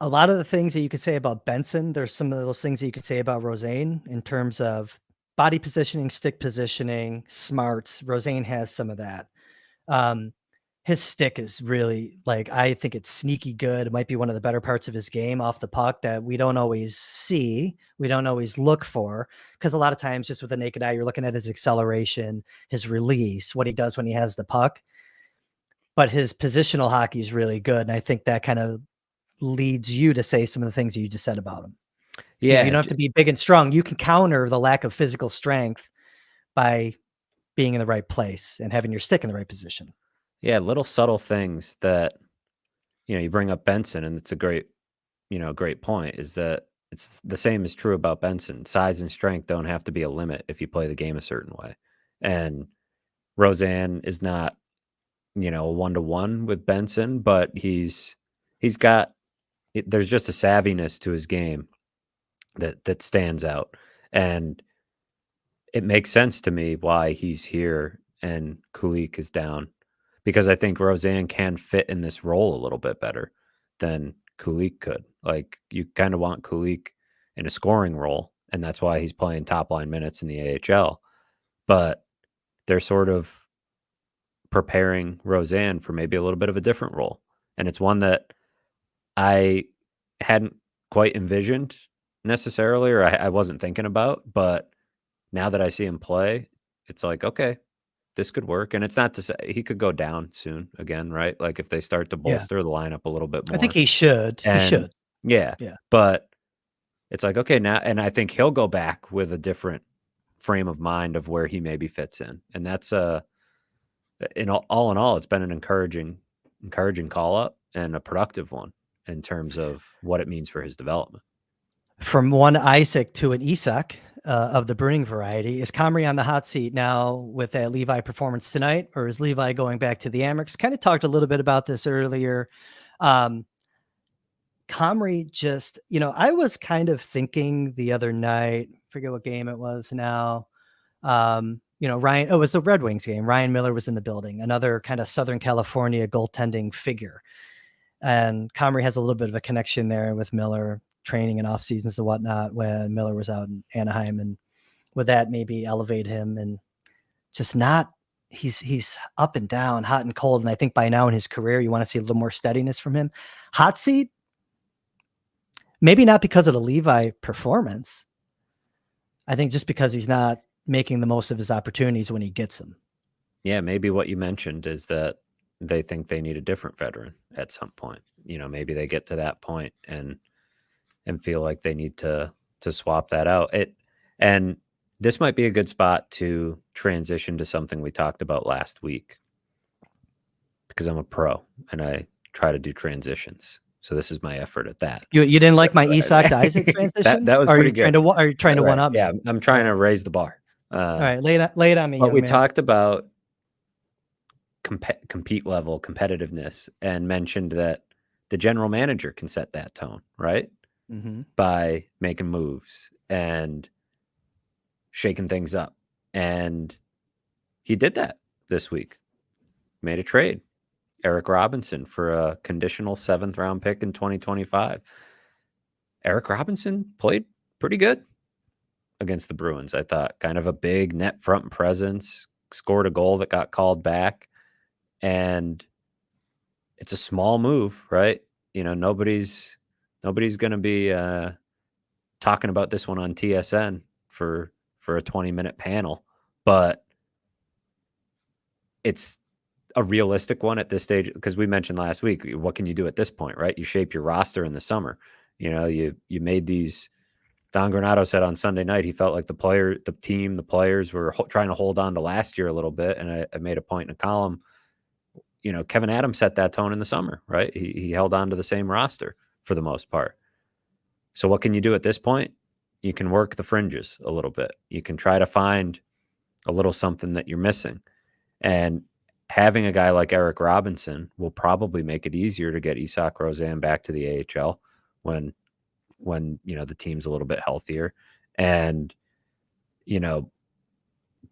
A lot of the things that you could say about Benson, there's some of those things that you could say about Roseanne in terms of body positioning, stick positioning, smarts. Roseanne has some of that. His stick is really, like, I think it's sneaky good. It might be one of the better parts of his game off the puck that we don't always see. We don't always look for, because a lot of times just with the naked eye, you're looking at his acceleration, his release, what he does when he has the puck. But his positional hockey is really good. And I think that kind of leads you to say some of the things that you just said about him. Yeah. You don't have to be big and strong. You can counter the lack of physical strength by being in the right place and having your stick in the right position. Yeah, little subtle things that, you bring up Benson, and it's a great point, is that it's the same is true about Benson. Size and strength don't have to be a limit if you play the game a certain way. And Roseanne is not, a 1-to-1 with Benson, but he's got, there's just a savviness to his game that stands out. And it makes sense to me why he's here and Kulik is down, because I think Roseanne can fit in this role a little bit better than Kulik could. Like, you kind of want Kulik in a scoring role, and that's why he's playing top line minutes in the AHL. But they're sort of preparing Roseanne for maybe a little bit of a different role. And it's one that I hadn't quite envisioned necessarily, or I wasn't thinking about. But now that I see him play, it's like, okay, this could work. And it's not to say he could go down soon again, right? Like, if they start to bolster the lineup a little bit more. I think he should. Yeah. Yeah. But it's like, okay, now, and I think he'll go back with a different frame of mind of where he maybe fits in. And that's all in all, it's been an encouraging call up and a productive one in terms of what it means for his development. From one Isaac to an Isak of the Bruning variety, is Comrie on the hot seat now with that Levi performance tonight, or is Levi going back to the Amerks? Kind of talked a little bit about this earlier. Comrie just, I was kind of thinking the other night, forget what game it was now. Ryan, it was the Red Wings game. Ryan Miller was in the building, another kind of Southern California goaltending figure. And Comrie has a little bit of a connection there with Miller, training and off seasons and whatnot, when Miller was out in Anaheim, and with that maybe elevate him, and just not, he's up and down, hot and cold. And I think by now in his career, you want to see a little more steadiness from him. Hot seat, maybe not because of the Levi performance. I think just because he's not making the most of his opportunities when he gets them. Yeah, maybe what you mentioned is that they think they need a different veteran at some point. Maybe they get to that point and feel like they need to swap that out. And this might be a good spot to transition to something we talked about last week, because I'm a pro and I try to do transitions. So this is my effort at that. You didn't like my Isak to Isaac transition? that was pretty good. Are you trying to one up me? Yeah, I'm trying to raise the bar. All right, lay it on me, but young we man. talked about compete level, competitiveness, and mentioned that the general manager can set that tone, right? Mm-hmm. By making moves and shaking things up. And he did that this week. Made a trade. Eric Robinson for a conditional 7th round pick in 2025. Eric Robinson played pretty good against the Bruins, I thought. Kind of a big net front presence, scored a goal that got called back. And it's a small move, right? You know, nobody's going to be talking about this one on TSN for a 20-minute panel, but it's a realistic one at this stage, because we mentioned last week, what can you do at this point, right? You shape your roster in the summer. You know, you made these. Don Granato said on Sunday night he felt like the players were trying to hold on to last year a little bit, and I made a point in a column. You know, Kevin Adams set that tone in the summer, right? He held on to the same roster for the most part. So what can you do at this point? You can work the fringes a little bit. You can try to find a little something that you're missing. And having a guy like Eric Robinson will probably make it easier to get Isak Rozan back to the AHL when you know the team's a little bit healthier, and you know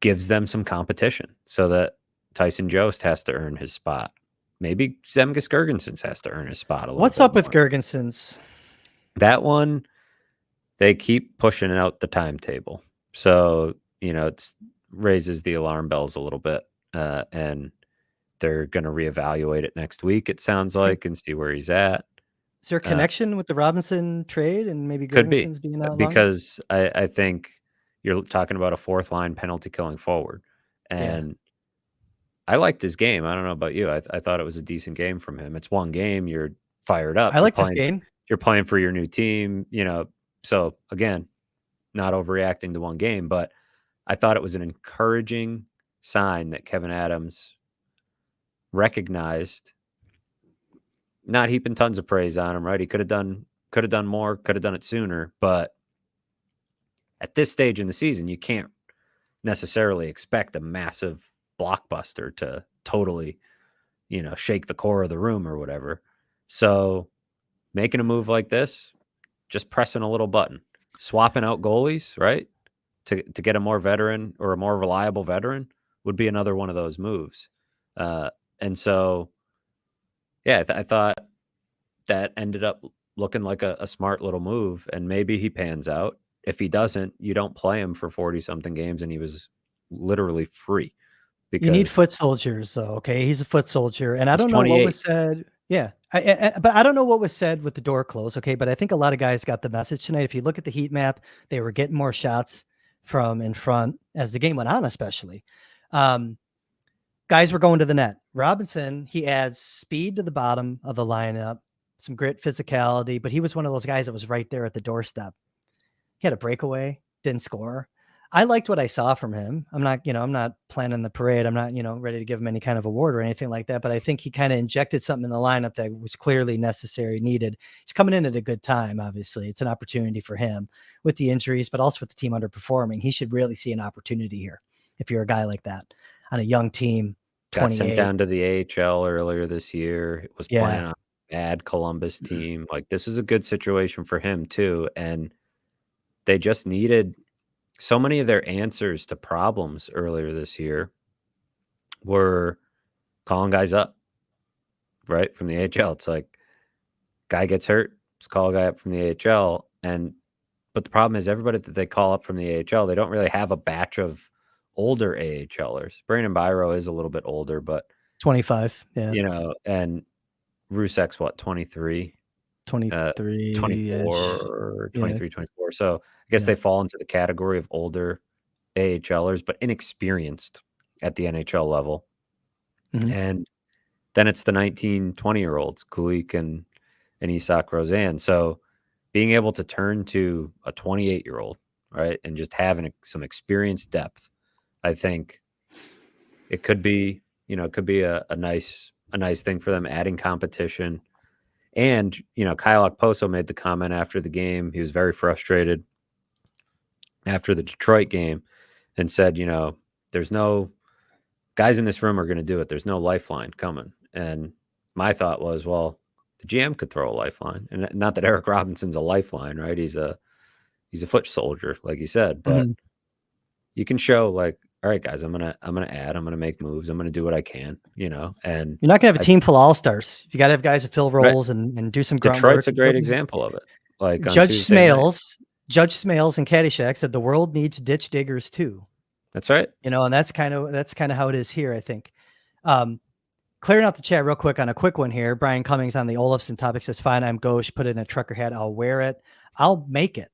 gives them some competition so that Tyson Jost has to earn his spot. Maybe Zemgus Girgensons has to earn his spot a little What's bit up with more. Girgensons? That one, they keep pushing out the timetable. So, you know, it raises the alarm bells a little bit. And they're going to reevaluate it next week, it sounds like, and see where he's at. Is there a connection with the Robinson trade and maybe Could be, Girgensons being out because I think you're talking about a 4th line penalty killing forward. And I liked his game. I don't know about you. I thought it was a decent game from him. It's one game. You're fired up. I liked his game. You're playing for your new team, you know. So again, not overreacting to one game, but I thought it was an encouraging sign that Kevin Adams recognized, not heaping tons of praise on him, right? He could have done more, could have done it sooner, but at this stage in the season, you can't necessarily expect a massive blockbuster to totally, you know, shake the core of the room or whatever. So making a move like this, just pressing a little button, swapping out goalies, right? To get a more veteran or a more reliable veteran would be another one of those moves. And so, yeah, I thought that ended up looking like a smart little move, and maybe he pans out. If he doesn't, you don't play him for 40-something games, and he was literally free. You need foot soldiers, though. Okay, he's a foot soldier, and I don't know what was said. Yeah, but I don't know what was said with the door closed. Okay, but I think a lot of guys got the message tonight. If you look at the heat map, they were getting more shots from in front as the game went on, especially. Guys were going to the net. Robinson, he adds speed to the bottom of the lineup, some grit, physicality, but he was one of those guys that was right there at the doorstep. He had a breakaway, didn't score. I liked what I saw from him. I'm not planning the parade. I'm not, ready to give him any kind of award or anything like that, but I think he kind of injected something in the lineup that was clearly necessary, needed. He's coming in at a good time. Obviously it's an opportunity for him with the injuries, but also with the team underperforming. He should really see an opportunity here. If you're a guy like that on a young team, got sent down to the AHL earlier this year. It was playing on a bad Columbus team. Like, this is a good situation for him too. And they just needed so many of their answers to problems earlier this year were calling guys up, right? From the AHL. It's like, guy gets hurt, let's call a guy up from the AHL. But the problem is, everybody that they call up from the AHL, they don't really have a batch of older AHLers. Brandon Byro is a little bit older, but 25. Yeah. And Rusek's what, 23? 23, 24, 23, 24. So I guess they fall into the category of older AHLers, but inexperienced at the NHL level. Mm-hmm. And then it's the 19, 20-year-olds, Kulik and Isak Rozan. So being able to turn to a 28-year-old, right, and just having some experience depth, I think it could be, a nice a nice thing for them, adding competition. And, Kyle Okposo made the comment after the game. He was very frustrated after the Detroit game and said, there's no guys in this room are going to do it. There's no lifeline coming. And my thought was, well, the GM could throw a lifeline. And not that Eric Robinson's a lifeline, right? He's a foot soldier, like you said, but you can show like, all right, guys, I'm gonna add, I'm gonna make moves, I'm gonna do what I can, and you're not gonna have a team full of all-stars. You got to have guys that fill roles and do some grunt Detroit's work. a great example of it. Like Judge Smales and Caddyshack said the world needs ditch diggers too. That's right. And that's kind of how it is here, I think. Clearing out the chat real quick on a quick one here. Brian Cummings on the Olofsson topic says, fine, I'm gauche, put it in a trucker hat, I'll wear it. I'll make it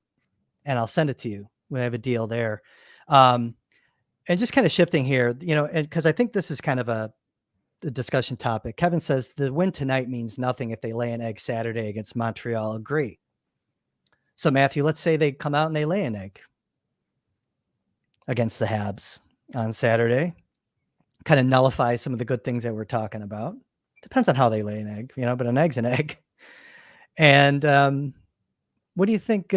and I'll send it to you. We have a deal there. And just kind of shifting here, and because I think this is kind of a discussion topic. Kevin says the win tonight means nothing if they lay an egg Saturday against Montreal. Agree. So Matthew, let's say they come out and they lay an egg against the Habs on Saturday, kind of nullify some of the good things that we're talking about. Depends on how they lay an egg, but an egg's an egg. And what do you think?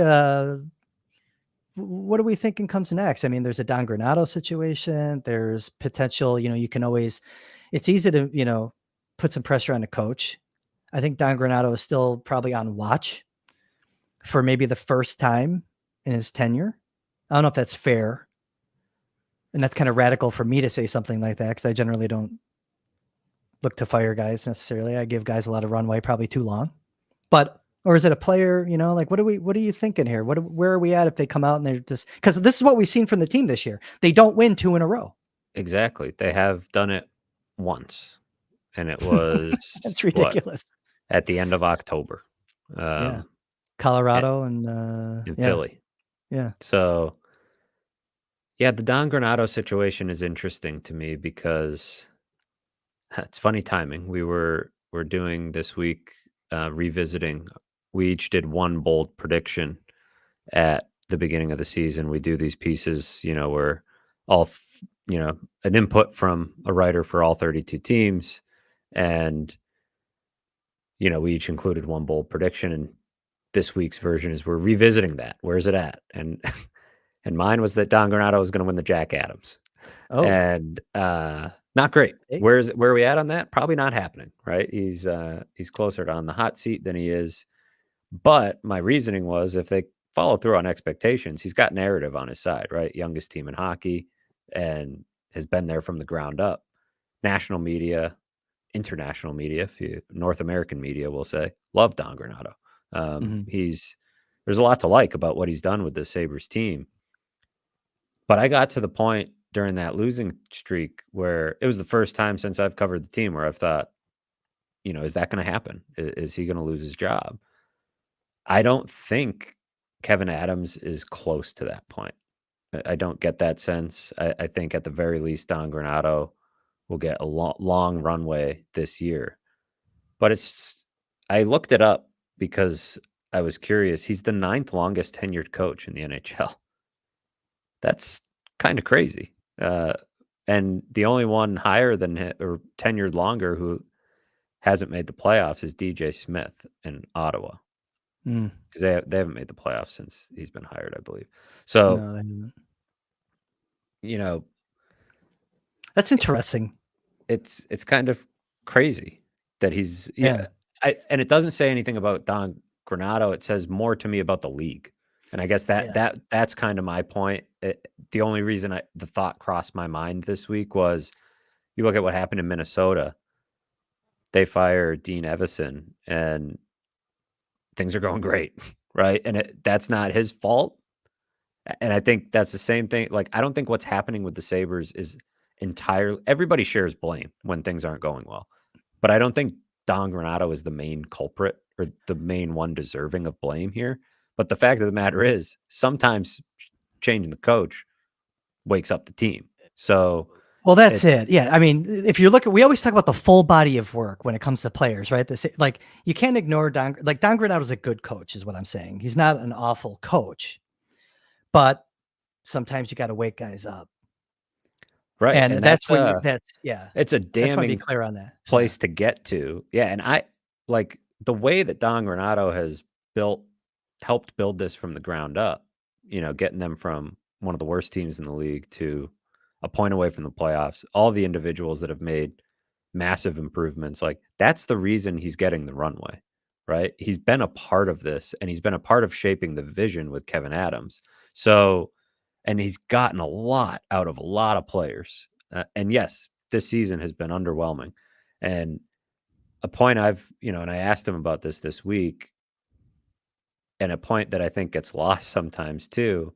What are we thinking comes next? I mean, there's a Don Granato situation. There's potential, you can always, it's easy to, put some pressure on the coach. I think Don Granato is still probably on watch for maybe the first time in his tenure. I don't know if that's fair. And that's kind of radical for me to say something like that, because I generally don't look to fire guys necessarily. I give guys a lot of runway, probably too long. Or is it a player, like, what are you thinking here? Where are we at if they come out and they're just, because this is what we've seen from the team this year. They don't win 2 in a row. Exactly. They have done it once, and it was that's ridiculous. At the end of October. Colorado and Philly. Yeah. So, the Don Granato situation is interesting to me because it's funny timing. We're doing this week revisiting. We each did one bold prediction at the beginning of the season. We do these pieces, where all, an input from a writer for all 32 teams. And, we each included one bold prediction. And this week's version is we're revisiting that. Where's it at? And mine was that Don Granato was going to win the Jack Adams. Oh. And not great. Hey. Where are we at on that? Probably not happening, right? He's closer to on the hot seat than he is. But my reasoning was if they follow through on expectations, he's got narrative on his side, right? Youngest team in hockey and has been there from the ground up. National media, international media, North American media will say, love Don Granato. There's a lot to like about what he's done with the Sabres team. But I got to the point during that losing streak where it was the first time since I've covered the team where I've thought, is that going to happen? Is he going to lose his job? I don't think Kevin Adams is close to that point. I don't get that sense. I think at the very least, Don Granato will get a long runway this year. But I looked it up because I was curious. He's the 9th longest tenured coach in the NHL. That's kind of crazy. And the only one higher than him, or tenured longer, who hasn't made the playoffs is DJ Smith in Ottawa. Because they haven't made the playoffs since he's been hired, I believe. So, no, that's interesting. It's kind of crazy that he's and it doesn't say anything about Don Granato. It says more to me about the league. And I guess that's kind of my point. The only reason the thought crossed my mind this week was you look at what happened in Minnesota. They fired Dean Evison and things are going great, right? And that's not his fault. And I think that's the same thing. Like, I don't think what's happening with the Sabres is entirely, everybody shares blame when things aren't going well. But I don't think Don Granato is the main culprit or the main one deserving of blame here. But the fact of the matter is, sometimes changing the coach wakes up the team. So, well, that's it. Yeah. I mean, if you look at, we always talk about the full body of work when it comes to players, right? Like, you can't ignore Don Granato is a good coach, is what I'm saying. He's not an awful coach, but sometimes you got to wake guys up. Right. And And that's that's what you a yeah. it's a I just wanna be damning clear on that. Yeah. place to get to. Yeah, and I like the way that Don Granato has built helped build this from the ground up, getting them from one of the worst teams in the league to a point away from the playoffs. All the individuals that have made massive improvements, like that's the reason he's getting the runway, right? He's been a part of this and he's been a part of shaping the vision with Kevin Adams. So, and he's gotten a lot out of a lot of players. And yes, this season has been underwhelming. And a point and I asked him about this week, and a point that I think gets lost sometimes too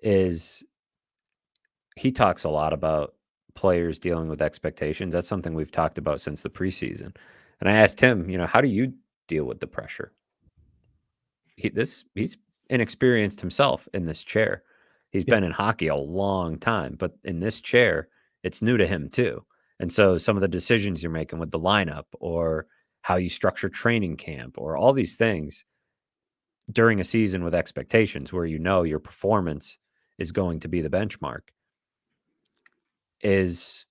is he talks a lot about players dealing with expectations. That's something we've talked about since the preseason. And I asked him, how do you deal with the pressure? He's inexperienced himself in this chair. He's Yep. been in hockey a long time, but in this chair, it's new to him too. And so some of the decisions you're making with the lineup or how you structure training camp or all these things during a season with expectations where your performance is going to be the benchmark is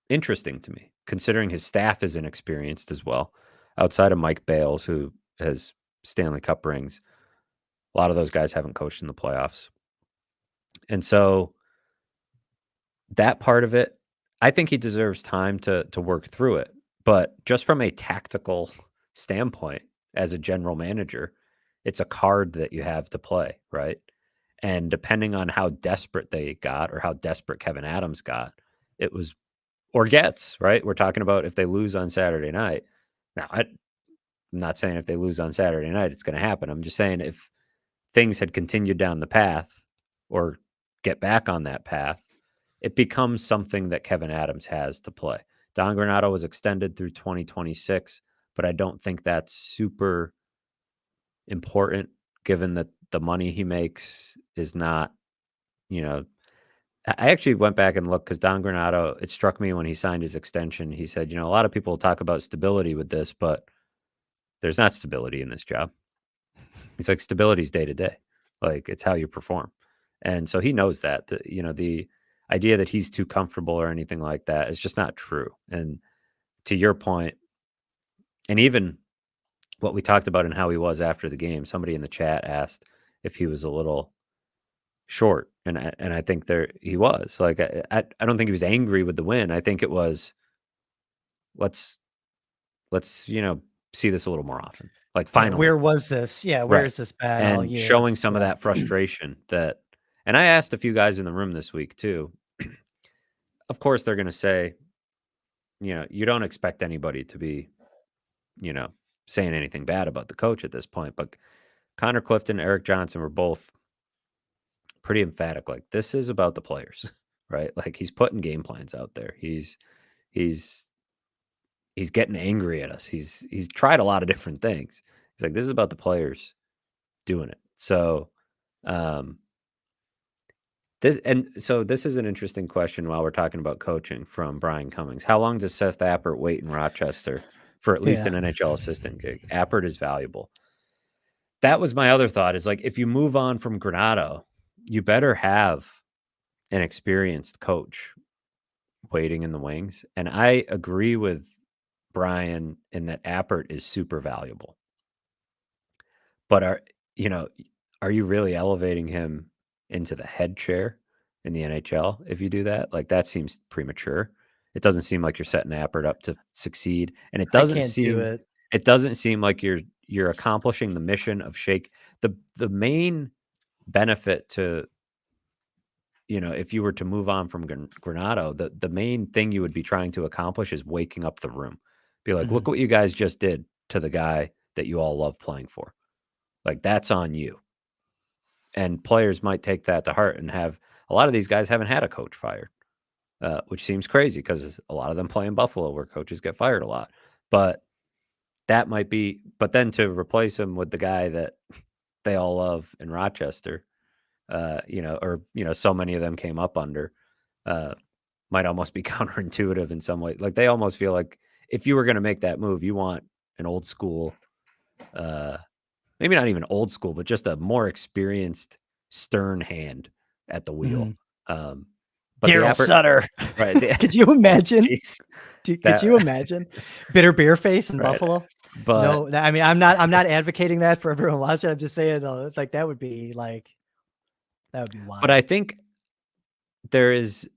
interesting to me, considering his staff is inexperienced as well. Outside of Mike Bales, who has Stanley Cup rings, a lot of those guys haven't coached in the playoffs. And so that part of it, I think he deserves time to work through it. But just from a tactical standpoint, as a general manager, it's a card that you have to play, right? And depending on how desperate they got or how desperate Kevin Adams got, it was or gets, right? We're talking about if they lose on Saturday night. Now, I'm not saying if they lose on Saturday night, it's going to happen. I'm just saying if things had continued down the path or get back on that path, it becomes something that Kevin Adams has to play. Don Granato was extended through 2026, but I don't think that's super important given that the money he makes is not, you know, I actually went back and looked because Don Granato, it struck me when he signed his extension. He said, a lot of people talk about stability with this, but there's not stability in this job. It's like stability is day to day. Like it's how you perform. And so he knows that, the idea that he's too comfortable or anything like that is just not true. And to your point, and even what we talked about and how he was after the game, somebody in the chat asked if he was a little short, and I think he was. Like I don't think he was angry with the win. I think it was let's see this a little more often. Like Yeah, where finally, was this? Yeah, where right, is this bad all and year? showing some of Yeah. that frustration that. And I asked a few guys in the room this week too. Of course, they're going to say, you don't expect anybody to be, saying anything bad about the coach at this point. But Connor Clifton, Eric Johnson were both pretty emphatic. Like this is about the players, right? Like he's putting game plans out there. He's getting angry at us. He's tried a lot of different things. He's like, this is about the players doing it. So, this is an interesting question while we're talking about coaching from Brian Cummings. How long does Seth Appert wait in Rochester for at least Yeah. an NHL assistant gig? Appert is valuable. That was my other thought is like, if you move on from Granato, you better have an experienced coach waiting in the wings. And I agree with Brian in that Appert is super valuable. But are you really elevating him into the head chair in the NHL if you do that? Like that seems premature. It doesn't seem like you're setting Appert up to succeed, and I can't do it. it doesn't seem like you're accomplishing the mission of Shake. The main benefit to if you were to move on from Granato, the main thing you would be trying to accomplish is waking up the room. Be like, Mhm. look what you guys just did to the guy that you all love playing for. Like that's on you. And players might take that to heart and have a lot of these guys haven't had a coach fired, which seems crazy because a lot of them play in Buffalo where coaches get fired a lot. But that might be, but then to replace him with the guy that they all love in Rochester, so many of them came up under, might almost be counterintuitive in some way. Like they almost feel like if you were going to make that move, you want an old school, maybe not even old school, but just a more experienced, stern hand at the wheel. Mhm. But Daryl Sutter. right? Could you imagine? Jeez, Could you imagine bitter beer face in right. Buffalo? But No, I mean, I'm not advocating that for everyone watching. I'm just saying, like that would be wild. But I think there is,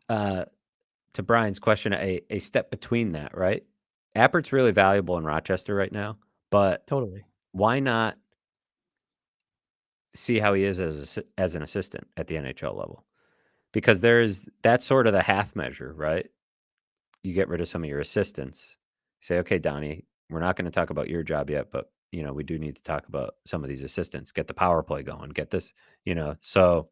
to Brian's question, a step between that, right? Appert's really valuable in Rochester right now, but Totally. why not see how he is as an assistant at the NHL level? Because that's sort of the half measure, right? You get rid of some of your assistants. Say, okay, Donnie, we're not going to talk about your job yet, but we do need to talk about some of these assistants. Get the power play going. Get this, So,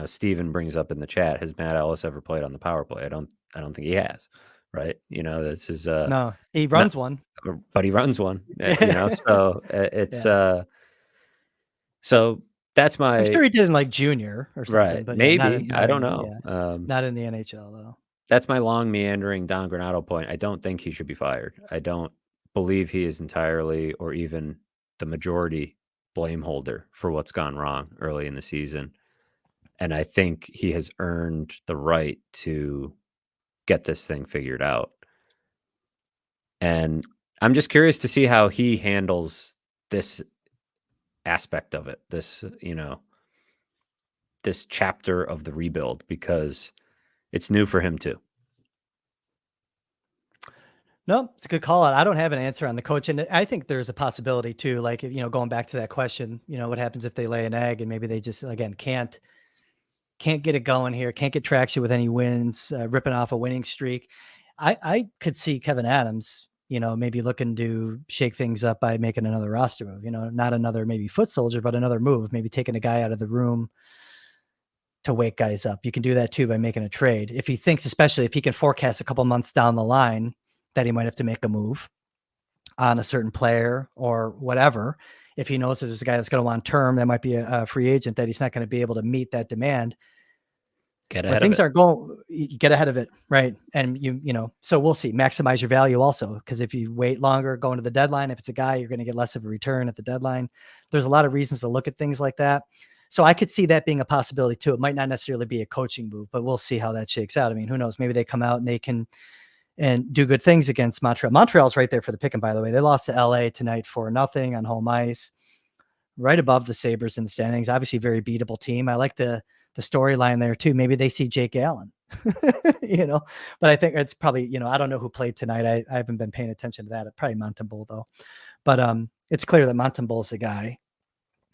Steven brings up in the chat, has Matt Ellis ever played on the power play? I don't think he has, right? This is No, he not, runs one. but he runs one. So it's Yeah. so that's my. I'm sure he did in like junior or something, Right. but Maybe. not I don't in the, know. not in the NHL though. That's my long meandering Don Granato point. I don't think he should be fired. I don't believe he is entirely or even the majority blame holder for what's gone wrong early in the season. And I think he has earned the right to get this thing figured out. And I'm just curious to see how he handles this aspect of it, this chapter of the rebuild, because it's new for him too. No, it's a good call out. I don't have an answer on the coach. And I think there's a possibility too, like, going back to that question, what happens if they lay an egg and maybe they just, again, can't get it going here, can't get traction with any wins, ripping off a winning streak. I could see Kevin Adams, maybe looking to shake things up by making another roster move, not another maybe foot soldier, but another move, maybe taking a guy out of the room to wake guys up. You can do that too by making a trade. If he thinks, especially if he can forecast a couple months down the line that he might have to make a move on a certain player or whatever, if he knows that there's a guy that's going to want term, that might be a free agent that he's not going to be able to meet that demand. Get ahead things of it. are going, you get ahead of it. Right. And so we'll see, maximize your value also. Because if you wait longer going to the deadline, if it's a guy, you're going to get less of a return at the deadline. There's a lot of reasons to look at things like that. So I could see that being a possibility too. It might not necessarily be a coaching move, but we'll see how that shakes out. I mean, who knows? Maybe they come out and they can and do good things against Montreal. Montreal's right there for the picking, by the way. They lost to LA tonight 4-0 on home ice, right above the Sabres in the standings. Obviously, very beatable team. I like the storyline there too. Maybe they see Jake Allen, but I think it's probably, I don't know who played tonight. I haven't been paying attention to that. Probably Montembeault though. But it's clear that Montembeault's the guy,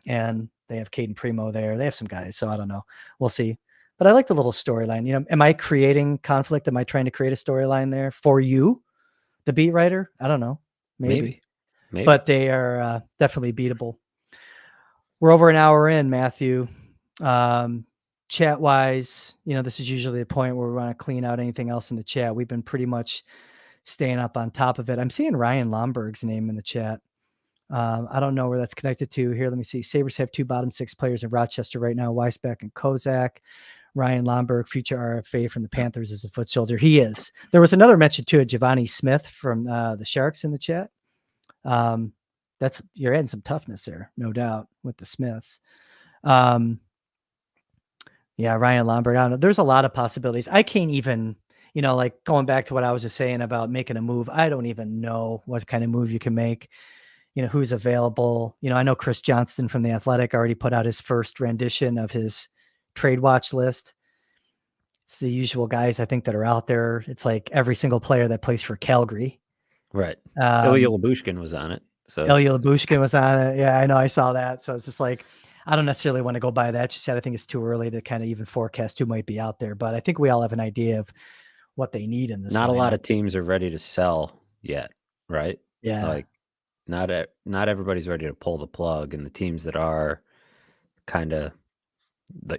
and they have Caden Primo there. They have some guys, so I don't know. We'll see. But I like the little storyline. Am I creating conflict? Am I trying to create a storyline there for you, the beat writer? I don't know. Maybe. But they are definitely beatable. We're over an hour in, Matthew. Chat wise, this is usually the point where we want to clean out anything else in the chat. We've been pretty much staying up on top of it. I'm seeing Ryan Lomberg's name in the chat. I don't know where that's connected to. Here, let me see. Sabres have 2 bottom 6 players in Rochester right now, Weisbeck and Kozak. Ryan Lomberg, future RFA from the Panthers, is a foot soldier. He is. There was another mention too of Giovanni Smith from the Sharks in the chat. You're adding some toughness there, no doubt, with the Smiths. Yeah, Ryan Lomberg. I don't know. There's a lot of possibilities. I can't even, like going back to what I was just saying about making a move. I don't even know what kind of move you can make. Who's available. I know Chris Johnston from The Athletic already put out his first rendition of his trade watch list. It's the usual guys, I think, that are out there. It's like every single player that plays for Calgary. Right. Ilya Lyubushkin was on it. So Ilya Lyubushkin was on it. Yeah, I know. I saw that. So it's just like, I don't necessarily want to go by that. Just yet. I think it's too early to kind of even forecast who might be out there. But I think we all have an idea of what they need in this. Not lineup. A lot of teams are ready to sell yet, right? Yeah. Like not everybody's ready to pull the plug, and the teams that are kind of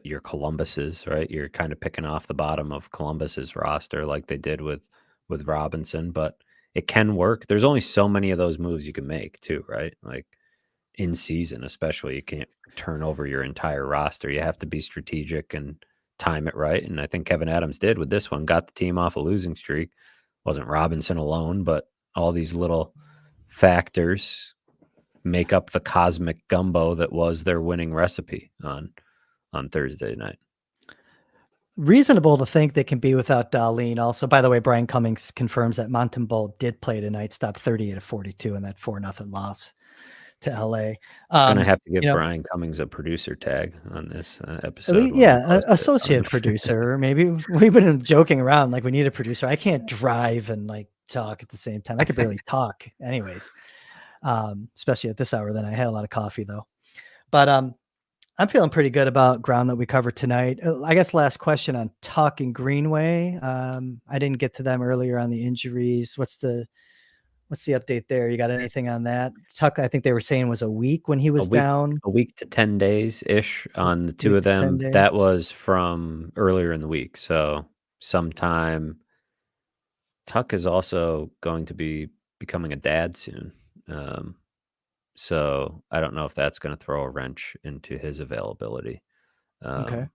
your Columbuses, right? You're kind of picking off the bottom of Columbus's roster like they did with Robinson, but it can work. There's only so many of those moves you can make too, right? Like in season, especially, you can't turn over your entire roster. You have to be strategic and time it right. And I think Kevin Adams did with this one, got the team off a losing streak. Wasn't Robinson alone, but all these little factors make up the cosmic gumbo that was their winning recipe on Thursday night. reasonable to think they can be without Dahlin. Also, by the way, Brian Cummings confirms that Montembeault did play tonight, stopped 38-42 in that 4-0 loss to LA. Gonna have to give You know, Brian Cummings a producer tag on this at episode least, when we yeah, post it on. associate producer. Maybe we've been joking around like we need a producer. I can't drive and like talk at the same time. I could barely talk, anyways. Especially at this hour. Then I had a lot of coffee though. But I'm feeling pretty good about ground that we covered tonight. I guess last question on Tuck and Greenway. I didn't get to them earlier on the injuries. What's the update there? You got anything on that? Tuck, I think they were saying was a week when he was down. A week to 10 days ish on the two Week of to 10 them. That days. was from earlier in the week. So sometime Tuck is also going to be becoming a dad soon. So I don't know if that's going to throw a wrench into his availability. Okay.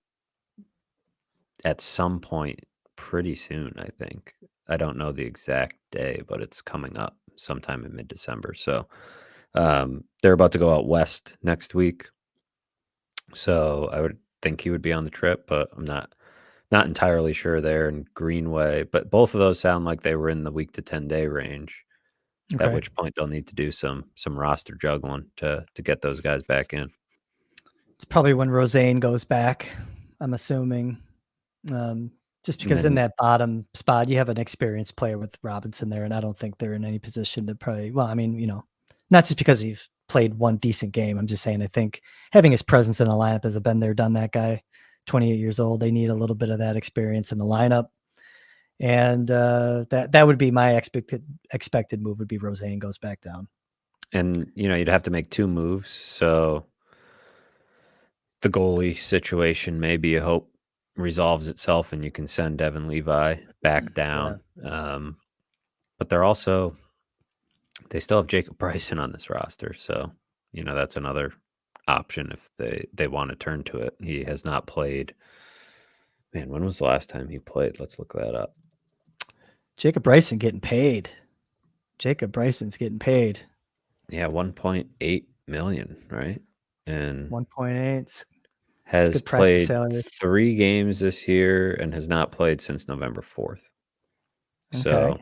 At some point pretty soon, I think. I don't know the exact day, but it's coming up sometime in mid-December. So they're about to go out west next week. So I would think he would be on the trip, but I'm not entirely sure there in Greenway. But both of those sound like they were in the week to 10-day range. At Okay. which point they'll need to do some roster juggling to get those guys back in. It's probably when Rosane goes back, I'm assuming. Just because in that bottom spot, you have an experienced player with Robinson there, and I don't think they're in any position to probably, well, I mean, not just because he's played one decent game. I'm just saying, I think having his presence in the lineup as a been there, done that guy, 28 years old, they need a little bit of that experience in the lineup. And that would be my expected move would be Rosane goes back down. And, you'd have to make 2 moves. So the goalie situation, maybe you hope resolves itself and you can send Devon Levi back down. Yeah. But they still have Jacob Bryson on this roster. So, that's another option if they want to turn to it. He has not played. Man, when was the last time he played? Let's look that up. Jacob Bryson getting paid. Jacob Bryson's getting paid. Yeah, 1.8 million, right? And 1.8 has played 3 games this year and has not played since November 4th. So,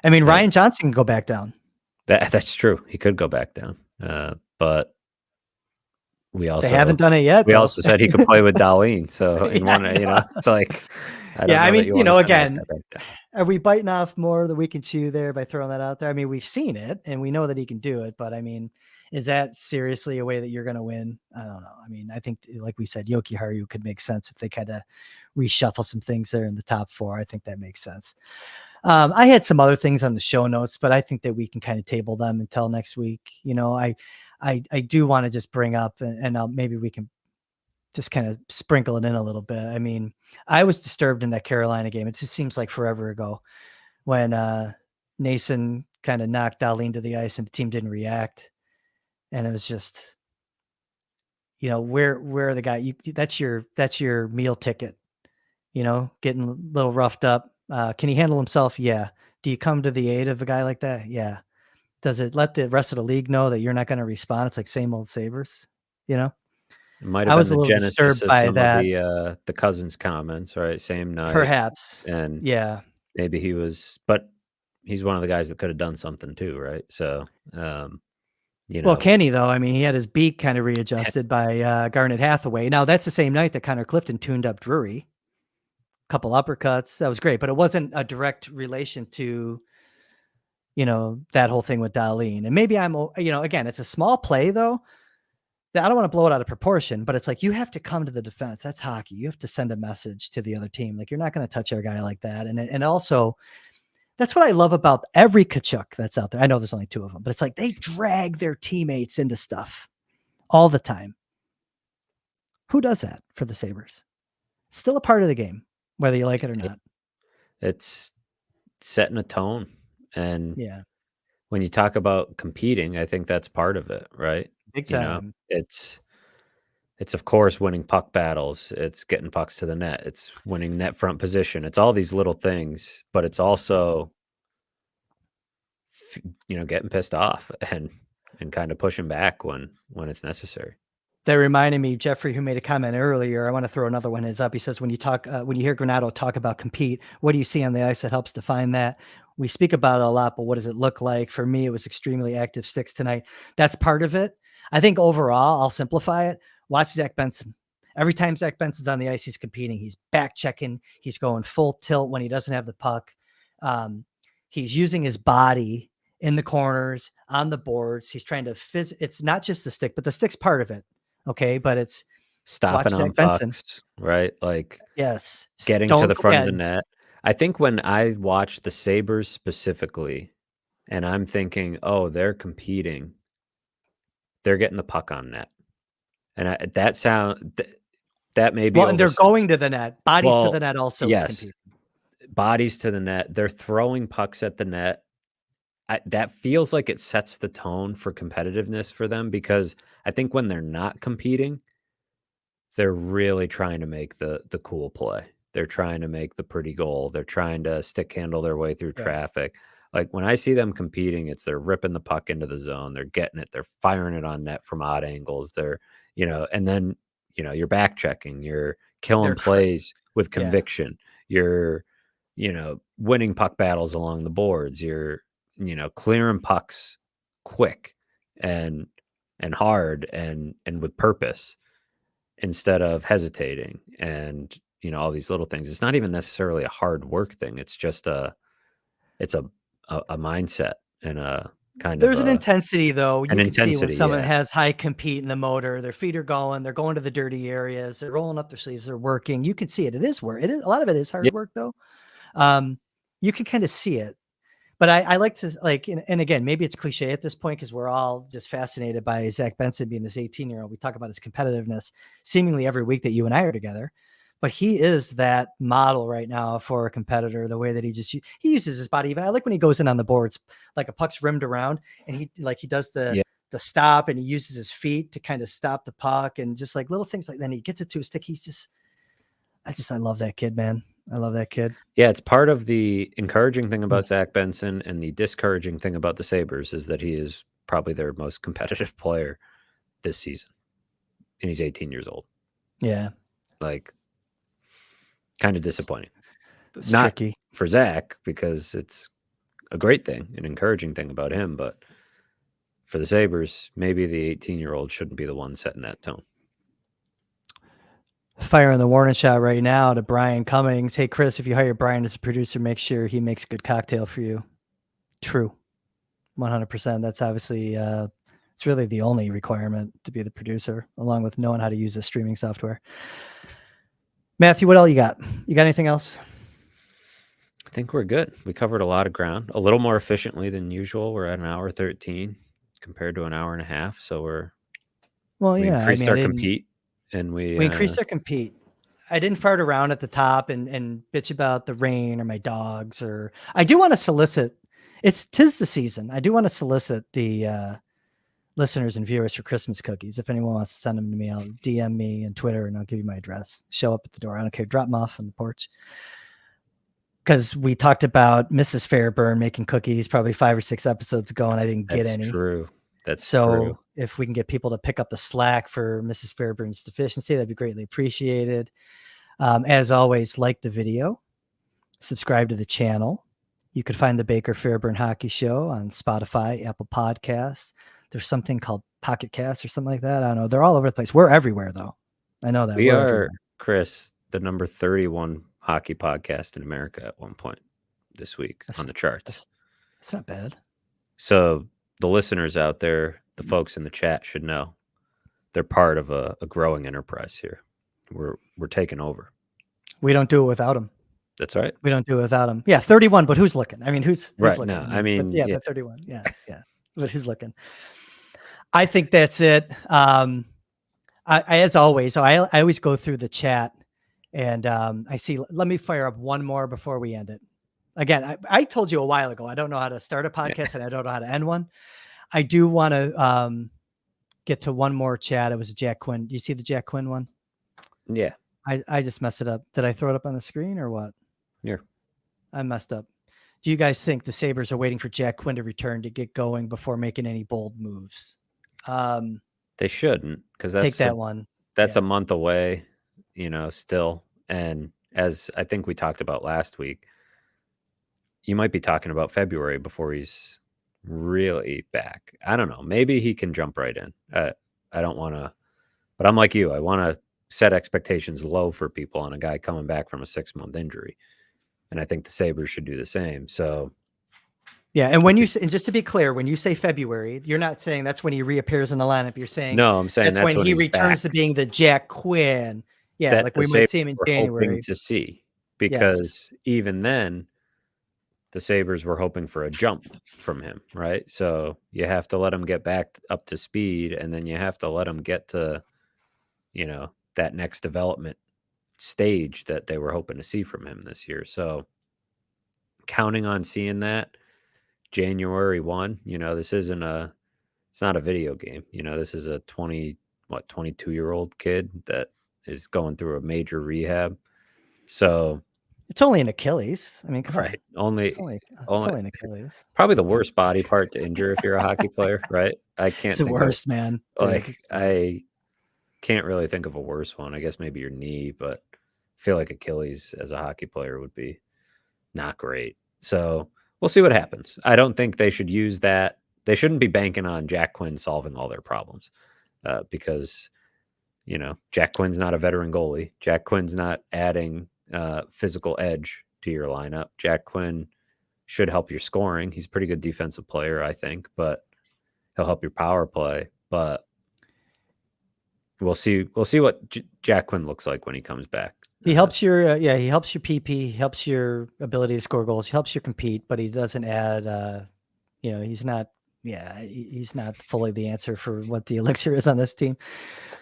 I mean, Ryan Johnson can go back down. That's true. He could go back down, but they haven't done it yet. We also said he could play with Dahlin. So it's like, I mean, again, are we biting off more than we can chew there by throwing that out there? I mean, we've seen it and we know that he can do it, but I mean, is that seriously a way that you're going to win? I don't know. I mean, I think, like we said, Yoki Haru could make sense if they kind of reshuffle some things there in the top 4. I think that makes sense. I had some other things on the show notes, but I think that we can kind of table them until next week. I do want to just bring up, and maybe we can just kind of sprinkle it in a little bit. I mean, I was disturbed in that Carolina game. It just seems like forever ago when Nason kind of knocked Dahlin to the ice and the team didn't react. And it was just, where are the guy? That's your meal ticket, getting a little roughed up. Can he handle himself? Yeah. Do you come to the aid of a guy like that? Yeah. Does it let the rest of the league know that you're not going to respond? It's like same old Sabres, It might have been the genesis of some of the Cousins comments, right? Same night. Perhaps. And yeah, maybe but he's one of the guys that could have done something too, right? So, well, Kenny, though, I mean, he had his beak kind of readjusted by Garnet Hathaway. Now, that's the same night that Connor Clifton tuned up Drury. Couple uppercuts. That was great, but it wasn't a direct relation to, that whole thing with Dahlin. And maybe I'm, again, it's a small play, though. I don't want to blow it out of proportion, but it's like you have to come to the defense. That's hockey. You have to send a message to the other team. Like, you're not going to touch a guy like that. And also, that's what I love about every Tkachuk that's out there. I know there's only 2 of them, but it's like they drag their teammates into stuff all the time. Who does that for the Sabres? It's still a part of the game, whether you like it or not. It's setting a tone. And yeah, when you talk about competing, I think that's part of it, right? Big time. It's of course winning puck battles. It's getting pucks to the net. It's winning net front position. It's all these little things, but it's also, getting pissed off and kind of pushing back when it's necessary. That reminded me, Jeffrey, who made a comment earlier. I want to throw another one up. He says, when you hear Granato talk about compete, what do you see on the ice that helps define that? We speak about it a lot, but what does it look like? For me, it was extremely active sticks tonight. That's part of it. I think overall, I'll simplify it. Watch Zach Benson. Every time Zach Benson's on the ice, he's competing. He's back checking. He's going full tilt when he doesn't have the puck. He's using his body in the corners, on the boards. He's trying to it's not just the stick, but the stick's part of it. Okay, but it's stopping on pucks, right? Like, yes, getting to the front of the net. I think when I watch the Sabres specifically, and I'm thinking, oh, they're competing, they're getting the puck on net, and that may be and they're going to the net, bodies to the net. Also, yes, is competing. Bodies to the net. They're throwing pucks at the net. That feels like it sets the tone for competitiveness for them, because I think when they're not competing, they're really trying to make the cool play. They're trying to make the pretty goal. They're trying to stick handle their way through traffic. Like, when I see them competing, they're ripping the puck into the zone. They're getting it. They're firing it on net from odd angles. They're, and then, you're back checking. You're killing plays with conviction. You're, winning puck battles along the boards. You're, clearing pucks quick and hard and with purpose, instead of hesitating and, all these little things. It's not even necessarily a hard work thing. It's just a mindset and a kind There's of an intensity, though. You can see when someone yeah. has high compete in the motor, their feet are going, they're going to the dirty areas, they're rolling up their sleeves, they're working. You can see it. It is work. It is, a lot of it is hard work, though. You can kind of see it. But I like to, and again, maybe it's cliche at this point, because we're all just fascinated by Zach Benson being this 18-year-old. We talk about his competitiveness seemingly every week that you and I are together. But he is that model right now for a competitor, the way that he uses his body. Even I like when he goes in on the boards, like a puck's rimmed around, and he does the stop, and he uses his feet to kind of stop the puck, and just like little things like that. And he gets it to his stick. I love that kid, man. I love that kid. Yeah, it's part of the encouraging thing about Zach Benson, and the discouraging thing about the Sabres is that he is probably their most competitive player this season, and he's 18 years old. Yeah. Like, kind of disappointing. It's not tricky for Zach, because it's a great thing, an encouraging thing about him, but for the Sabres, maybe the 18-year-old shouldn't be the one setting that tone. Firing the warning shot right now to Brian Cummings. Hey, Kris, if you hire Brian as a producer, make sure he makes a good cocktail for you. True. 100%. That's obviously, it's really the only requirement to be the producer, along with knowing how to use the streaming software. Matthew, what else you got? You got anything else? I think we're good. We covered a lot of ground, a little more efficiently than usual. We're at an hour 13 compared to an hour and a half. So we increased our compete, and we increased our compete. I didn't fart around at the top and bitch about the rain or my dogs, or I do want to solicit. Tis the season. I do want to solicit the listeners and viewers for Christmas cookies. If anyone wants to send them to me, I'll DM me and Twitter, and I'll give you my address. Show up at the door. I don't care. Drop them off on the porch. Because we talked about Mrs. Fairburn making cookies probably 5 or 6 episodes ago, and I didn't get any. True. That's so true. If we can get people to pick up the slack for Mrs. Fairburn's deficiency, that'd be greatly appreciated. As always, like the video, subscribe to the channel. You could find the Baker Fairburn Hockey Show on Spotify, Apple Podcasts. There's something called Pocket Cast or something like that. I don't know. They're all over the place. We're everywhere, though. I know that. We We're are, everywhere. Chris, the number 31 hockey podcast in America at one point this week on the charts. That's not bad. So the listeners out there, the folks in the chat should know they're part of a growing enterprise here. We're taking over. We don't do it without them. That's right. We don't do it without them. Yeah, 31, but who's looking? I mean, who's right looking? now? I mean, but 31. Yeah, yeah. But who's looking? I think that's it. I as always, I always go through the chat, and I see. Let me fire up one more before we end it. Again, I told you a while ago, I don't know how to start a podcast, and I don't know how to end one. I do want to get to one more chat. It was a Jack Quinn. Do you see the Jack Quinn one? Yeah. I just messed it up. Did I throw it up on the screen or what? Yeah. I messed up. Do you guys think the Sabres are waiting for Jack Quinn to return to get going before making any bold moves? They shouldn't, because Take that one. that's Yeah. a month away, still. And as I think we talked about last week, you might be talking about February before he's really back. I don't know. Maybe he can jump right in. I don't want to, but I'm like you. I want to set expectations low for people on a guy coming back from a 6-month injury. And I think the Sabres should do the same. So, yeah. And when you say, and just to be clear, when you say February, you're not saying that's when he reappears in the lineup. You're saying no, I'm saying that's when he he's returns back. to being the Jack Quinn. Yeah. That Like the we might Sabres see him in were January. hoping to see, Yes. because even then, the Sabres were hoping for a jump from him, right? So you have to let him get back up to speed, and then you have to let him get to, that next development stage that they were hoping to see from him this year. So counting on seeing that January 1, it's not a video game. This is a 22-year-old kid that is going through a major rehab. So It's only an Achilles. I mean, come right, on. It's only an Achilles. probably the worst body part to injure if you're a hockey player, right? I can't It's the think worst, man. like I can't really think of a worse one. I guess maybe your knee, but I feel like Achilles as a hockey player would be not great. So we'll see what happens. I don't think they should use that. They shouldn't be banking on Jack Quinn solving all their problems, because Jack Quinn's not a veteran goalie. Jack Quinn's not adding physical edge to your lineup. Jack Quinn should help your scoring. He's a pretty good defensive player, I think, but he'll help your power play. But we'll see what Jack Quinn looks like when he comes back. He helps your he helps your PP, he helps your ability to score goals, he helps you compete, but he doesn't add he's not fully the answer for what the elixir is on this team.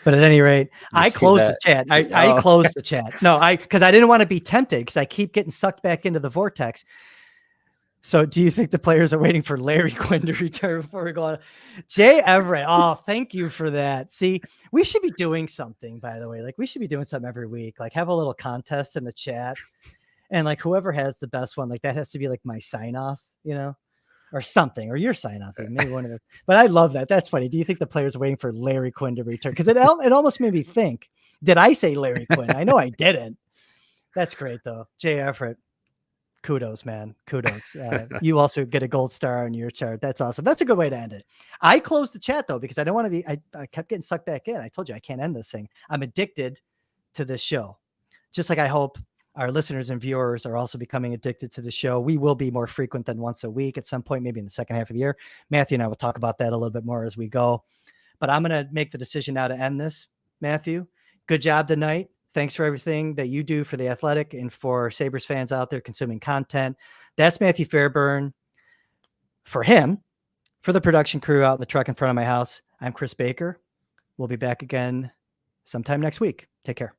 But at any rate, I closed the chat. I closed the chat. No, because I didn't want to be tempted, because I keep getting sucked back into the vortex. So do you think the players are waiting for Larry Quinn to return before we go on? Jay Everett. Oh, thank you for that. See, we should be doing something, by the way. Like, we should be doing something every week. Like, have a little contest in the chat. And like, whoever has the best one, like, that has to be like my sign off, or something, or your sign off. Maybe one of those. But I love that. That's funny. Do you think the players are waiting for Larry Quinn to return? Because it almost made me think, did I say Larry Quinn? I know I didn't. That's great, though. Jay Everett. Kudos, man. Kudos. You also get a gold star on your chart. That's awesome. That's a good way to end it. I closed the chat, though, because I don't want to be, I kept getting sucked back in. I told you I can't end this thing. I'm addicted to this show. Just like I hope our listeners and viewers are also becoming addicted to the show. We will be more frequent than once a week at some point, maybe in the second half of the year. Matthew and I will talk about that a little bit more as we go. But I'm going to make the decision now to end this. Matthew, good job tonight. Thanks for everything that you do for The Athletic and for Sabres fans out there consuming content. That's Matthew Fairburn. For him, for the production crew out in the truck in front of my house, I'm Kris Baker. We'll be back again sometime next week. Take care.